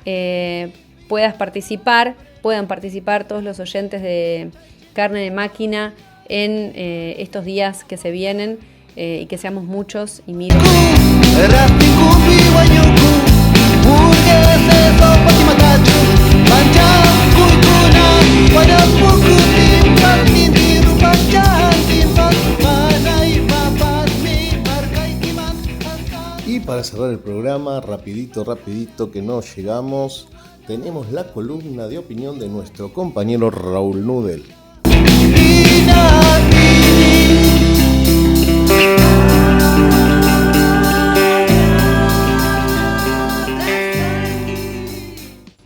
puedan participar todos los oyentes de Carne de Máquina en estos días que se vienen y que seamos muchos y miren. Y para cerrar el programa, rapidito que no llegamos, tenemos la columna de opinión de nuestro compañero Raúl Nudel.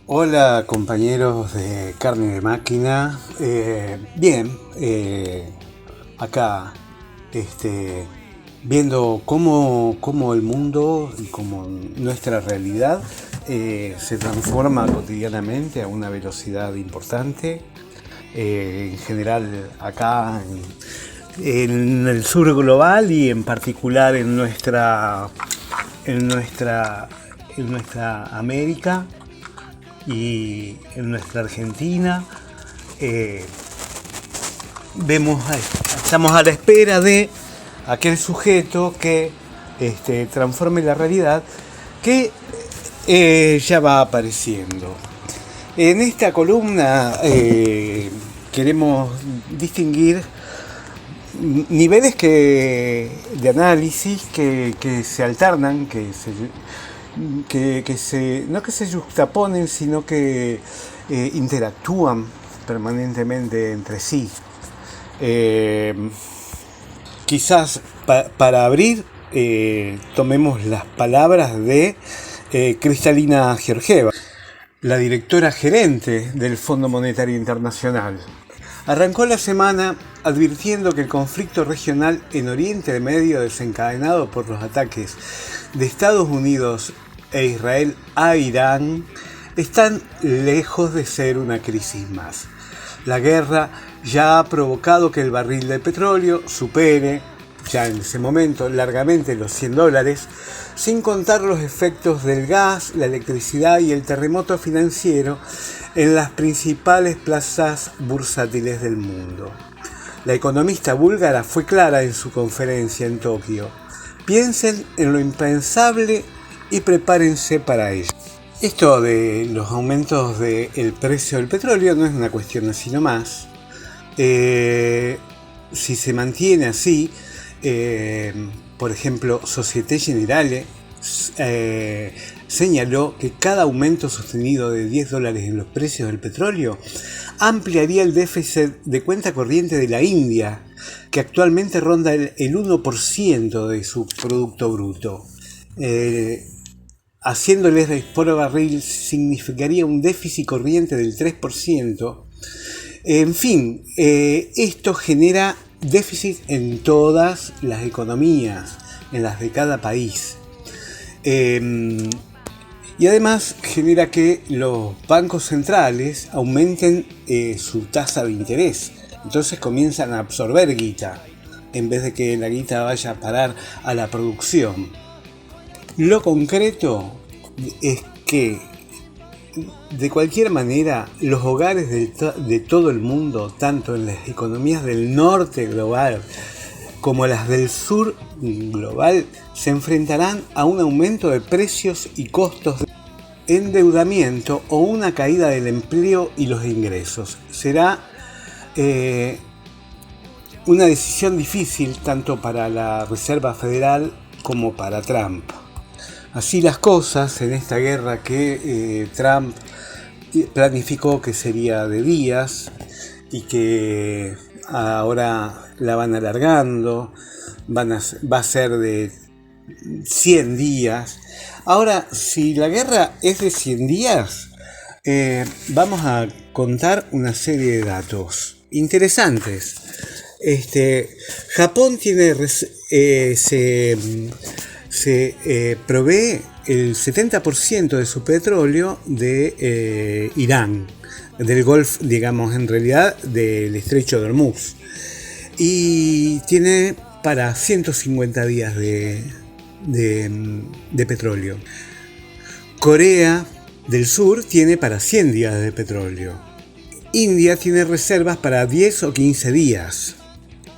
Hola compañeros de Carne de Máquina, bien, acá viendo cómo el mundo y cómo nuestra realidad se transforma cotidianamente a una velocidad importante, en general acá en el sur global y en particular en nuestra América y en nuestra Argentina. Estamos a la espera de aquel sujeto que transforme la realidad, que ya va apareciendo. En esta columna queremos distinguir niveles de análisis que se alternan, no que se juxtaponen, sino que interactúan permanentemente entre sí. Quizás para abrir tomemos las palabras de Kristalina Georgieva, la directora gerente del Fondo Monetario Internacional. Arrancó la semana advirtiendo que el conflicto regional en Oriente Medio, desencadenado por los ataques de Estados Unidos e Israel a Irán, están lejos de ser una crisis más. La guerra ya ha provocado que el barril de petróleo supere, ya en ese momento, largamente los $100, sin contar los efectos del gas, la electricidad y el terremoto financiero en las principales plazas bursátiles del mundo. La economista búlgara fue clara en su conferencia en Tokio. Piensen en lo impensable y prepárense para ello. Esto de los aumentos del precio del petróleo no es una cuestión así nomás. Si se mantiene así, por ejemplo, Société Générale señaló que cada aumento sostenido de $10 en los precios del petróleo ampliaría el déficit de cuenta corriente de la India, que actualmente ronda el 1% de su Producto Bruto. Haciéndoles por barril significaría un déficit corriente del 3%. En fin, esto genera déficit en todas las economías, en las de cada país. Y además genera que los bancos centrales aumenten su tasa de interés. Entonces comienzan a absorber guita, en vez de que la guita vaya a parar a la producción. Lo concreto es que, de cualquier manera, los hogares de todo el mundo, tanto en las economías del norte global como las del sur global, se enfrentarán a un aumento de precios y costos de endeudamiento o una caída del empleo y los ingresos. Será una decisión difícil tanto para la Reserva Federal como para Trump. Así las cosas en esta guerra que Trump planificó que sería de días y que ahora la van alargando, va a ser de 100 días. Ahora, si la guerra es de 100 días, vamos a contar una serie de datos interesantes. Japón tiene se provee el 70% de su petróleo de Irán, del Golfo, digamos, en realidad del Estrecho de Hormuz, y tiene para 150 días de petróleo. Corea del Sur tiene para 100 días de petróleo. India tiene reservas para 10 o 15 días.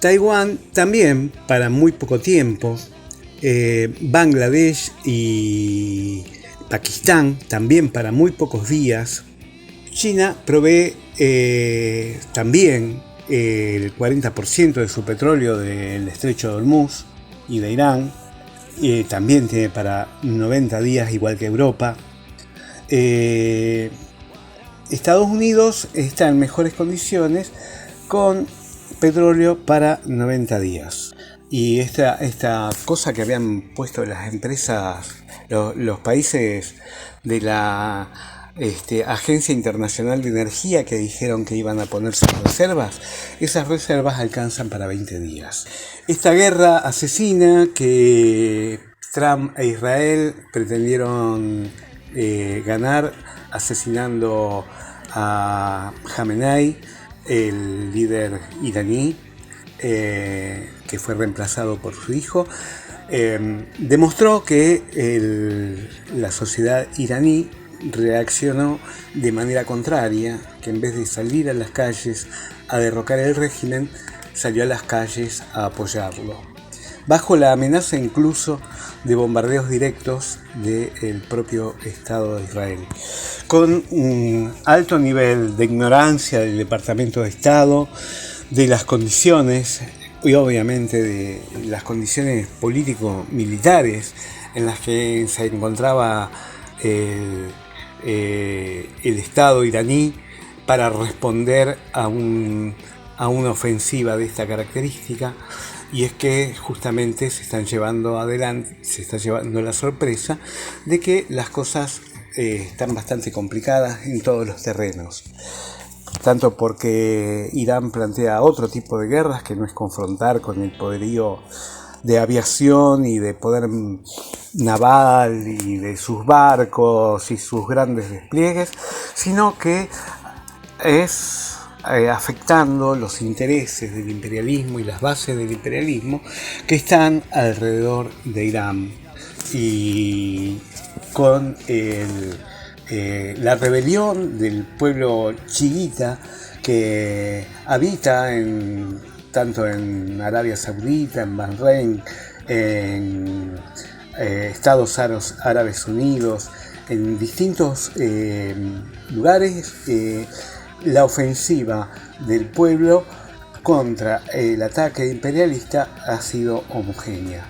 Taiwán también para muy poco tiempo. Bangladesh y Pakistán también para muy pocos días. China provee también el 40% de su petróleo del Estrecho de Hormuz y de Irán. También tiene para 90 días, igual que Europa. Estados Unidos está en mejores condiciones con petróleo para 90 días. Y esta cosa que habían puesto las empresas, los países de la Agencia Internacional de Energía, que dijeron que iban a poner sus reservas, esas reservas alcanzan para 20 días. Esta guerra asesina que Trump e Israel pretendieron ganar asesinando a Jamenei, el líder iraní, que fue reemplazado por su hijo, demostró que la sociedad iraní reaccionó de manera contraria, que en vez de salir a las calles a derrocar el régimen, salió a las calles a apoyarlo, bajo la amenaza incluso de bombardeos directos del propio Estado de Israel, con un alto nivel de ignorancia del Departamento de Estado, de las condiciones y obviamente de las condiciones político-militares en las que se encontraba el Estado iraní para responder a una ofensiva de esta característica. Y es que justamente se está llevando la sorpresa de que las cosas están bastante complicadas en todos los terrenos. Tanto porque Irán plantea otro tipo de guerras, que no es confrontar con el poderío de aviación y de poder naval y de sus barcos y sus grandes despliegues, sino que es afectando los intereses del imperialismo y las bases del imperialismo que están alrededor de Irán, y con la rebelión del pueblo chiita que habita tanto en Arabia Saudita, en Bahrein, en Estados Árabes Unidos, en distintos lugares. La ofensiva del pueblo contra el ataque imperialista ha sido homogénea.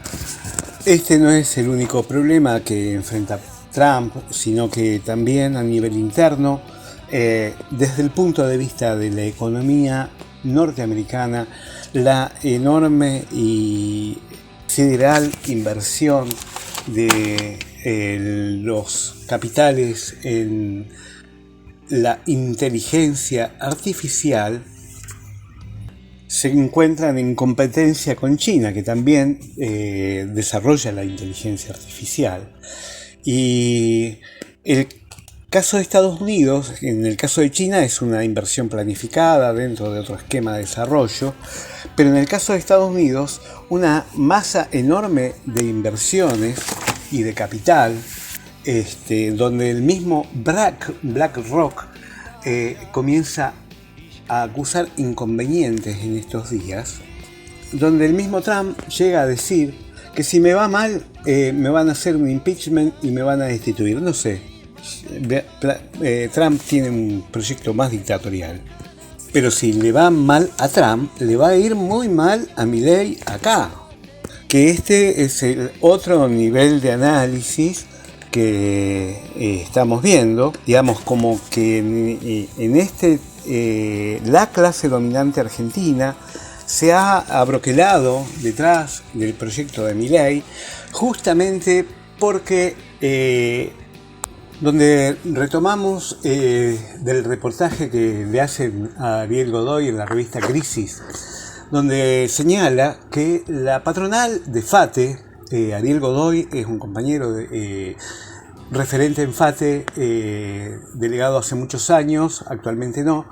Este no es el único problema que enfrenta Trump, sino que también a nivel interno, desde el punto de vista de la economía norteamericana, la enorme y sideral inversión de los capitales en la inteligencia artificial se encuentran en competencia con China, que también desarrolla la inteligencia artificial. Y el caso de Estados Unidos, en el caso de China, es una inversión planificada dentro de otro esquema de desarrollo, pero en el caso de Estados Unidos, una masa enorme de inversiones y de capital, donde el mismo BlackRock comienza a acusar inconvenientes en estos días, donde el mismo Trump llega a decir que si me va mal, me van a hacer un impeachment y me van a destituir. No sé, Trump tiene un proyecto más dictatorial. Pero si le va mal a Trump, le va a ir muy mal a Milei acá. Que este es el otro nivel de análisis que estamos viendo. Digamos, como que la clase dominante argentina se ha abroquelado detrás del proyecto de Milei, justamente porque donde retomamos del reportaje que le hacen a Ariel Godoy en la revista Crisis, donde señala que la patronal de FATE, Ariel Godoy es un compañero referente en FATE, delegado hace muchos años, actualmente no,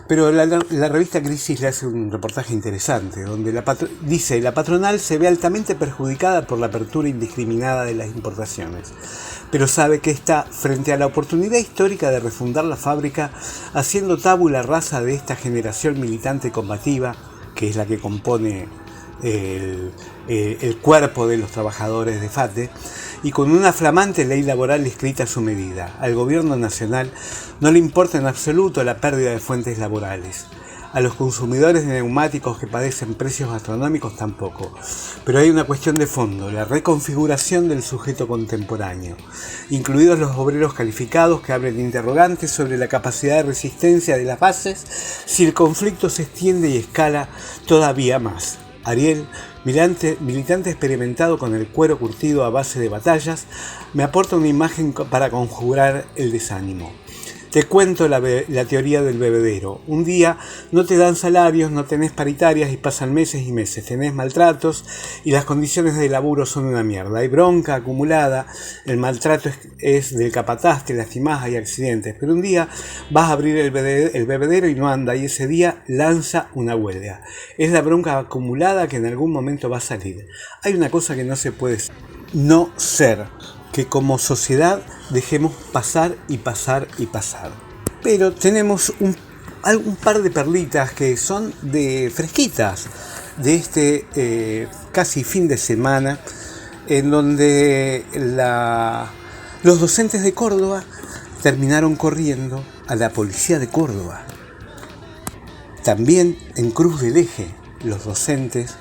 pero la revista Crisis le hace un reportaje interesante, donde dice: la patronal se ve altamente perjudicada por la apertura indiscriminada de las importaciones, pero sabe que está frente a la oportunidad histórica de refundar la fábrica, haciendo tabula rasa de esta generación militante combativa, que es la que compone el cuerpo de los trabajadores de FATE, y con una flamante ley laboral escrita a su medida. Al gobierno nacional no le importa en absoluto la pérdida de fuentes laborales. A los consumidores de neumáticos que padecen precios astronómicos tampoco. Pero hay una cuestión de fondo, la reconfiguración del sujeto contemporáneo, incluidos los obreros calificados que abren interrogantes sobre la capacidad de resistencia de las bases si el conflicto se extiende y escala todavía más. Ariel, militante experimentado con el cuero curtido a base de batallas, me aporta una imagen para conjurar el desánimo. Te cuento la teoría del bebedero. Un día no te dan salarios, no tenés paritarias y pasan meses y meses. Tenés maltratos y las condiciones de laburo son una mierda. Hay bronca acumulada, el maltrato es del capataz, te lastimás, hay accidentes. Pero un día vas a abrir el bebedero y no anda, y ese día lanza una huelga. Es la bronca acumulada que en algún momento va a salir. Hay una cosa que no se puede no ser, que como sociedad dejemos pasar y pasar y pasar. Pero tenemos un par de perlitas que son fresquitas de este casi fin de semana, en donde los docentes de Córdoba terminaron corriendo a la policía de Córdoba. También en Cruz del Eje los docentes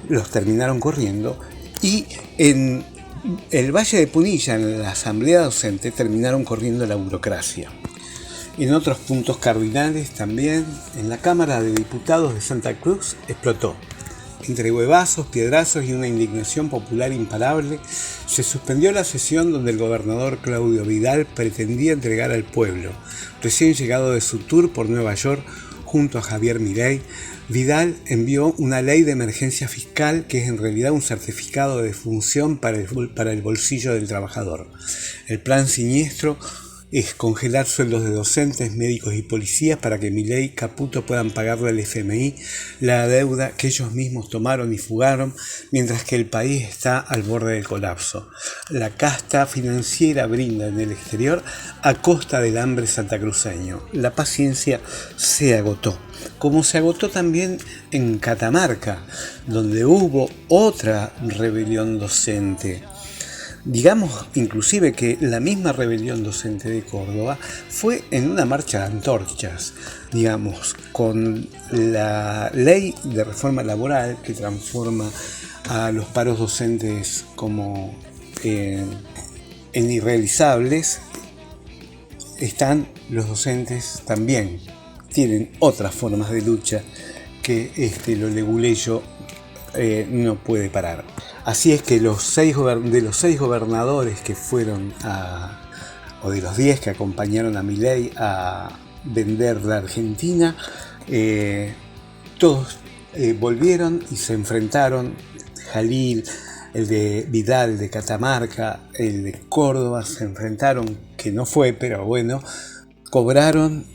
los terminaron corriendo, y en el Valle de Punilla, en la asamblea docente, terminaron corriendo la burocracia. En otros puntos cardinales también, en la Cámara de Diputados de Santa Cruz explotó. Entre huevazos, piedrazos y una indignación popular imparable, se suspendió la sesión donde el gobernador Claudio Vidal pretendía entregar al pueblo, recién llegado de su tour por Nueva York junto a Javier Milei. Vidal envió una ley de emergencia fiscal que es en realidad un certificado de defunción para el bolsillo del trabajador. El plan siniestro es congelar sueldos de docentes, médicos y policías para que Milei y Caputo puedan pagarle al FMI la deuda que ellos mismos tomaron y fugaron, mientras que el país está al borde del colapso. La casta financiera brinda en el exterior a costa del hambre santacruceño. La paciencia se agotó, como se agotó también en Catamarca, donde hubo otra rebelión docente. Digamos inclusive que la misma rebelión docente de Córdoba fue en una marcha de antorchas, digamos, con la ley de reforma laboral que transforma a los paros docentes como en irrealizables. Están los docentes también, tienen otras formas de lucha que lo leguleyo no puede parar. Así es que de los 6 gobernadores que fueron o de los 10 que acompañaron a Milei a vender la Argentina, todos volvieron y se enfrentaron. Jalil, el de Vidal, el de Catamarca, el de Córdoba, se enfrentaron, que no fue, pero bueno, cobraron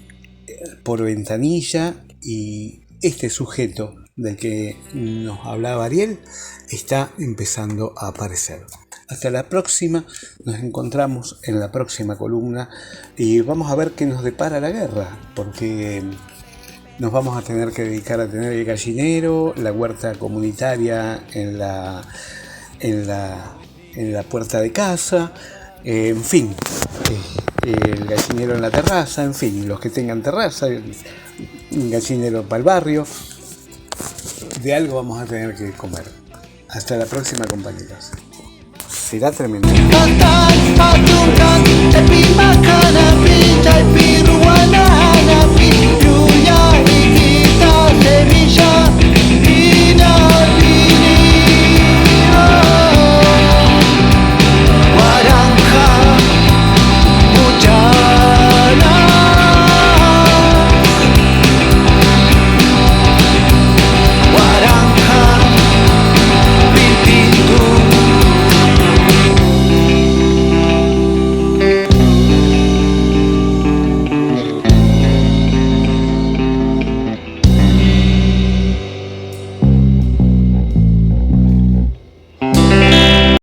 por ventanilla y este sujeto del que nos hablaba Ariel está empezando a aparecer. Hasta la próxima, nos encontramos en la próxima columna y vamos a ver qué nos depara la guerra, porque nos vamos a tener que dedicar a tener el gallinero, la huerta comunitaria en la puerta de casa, en fin, el gallinero en la terraza, en fin, los que tengan terraza, un gallinero para el barrio. De algo vamos a tener que comer. Hasta la próxima, compañeros. Será tremendo.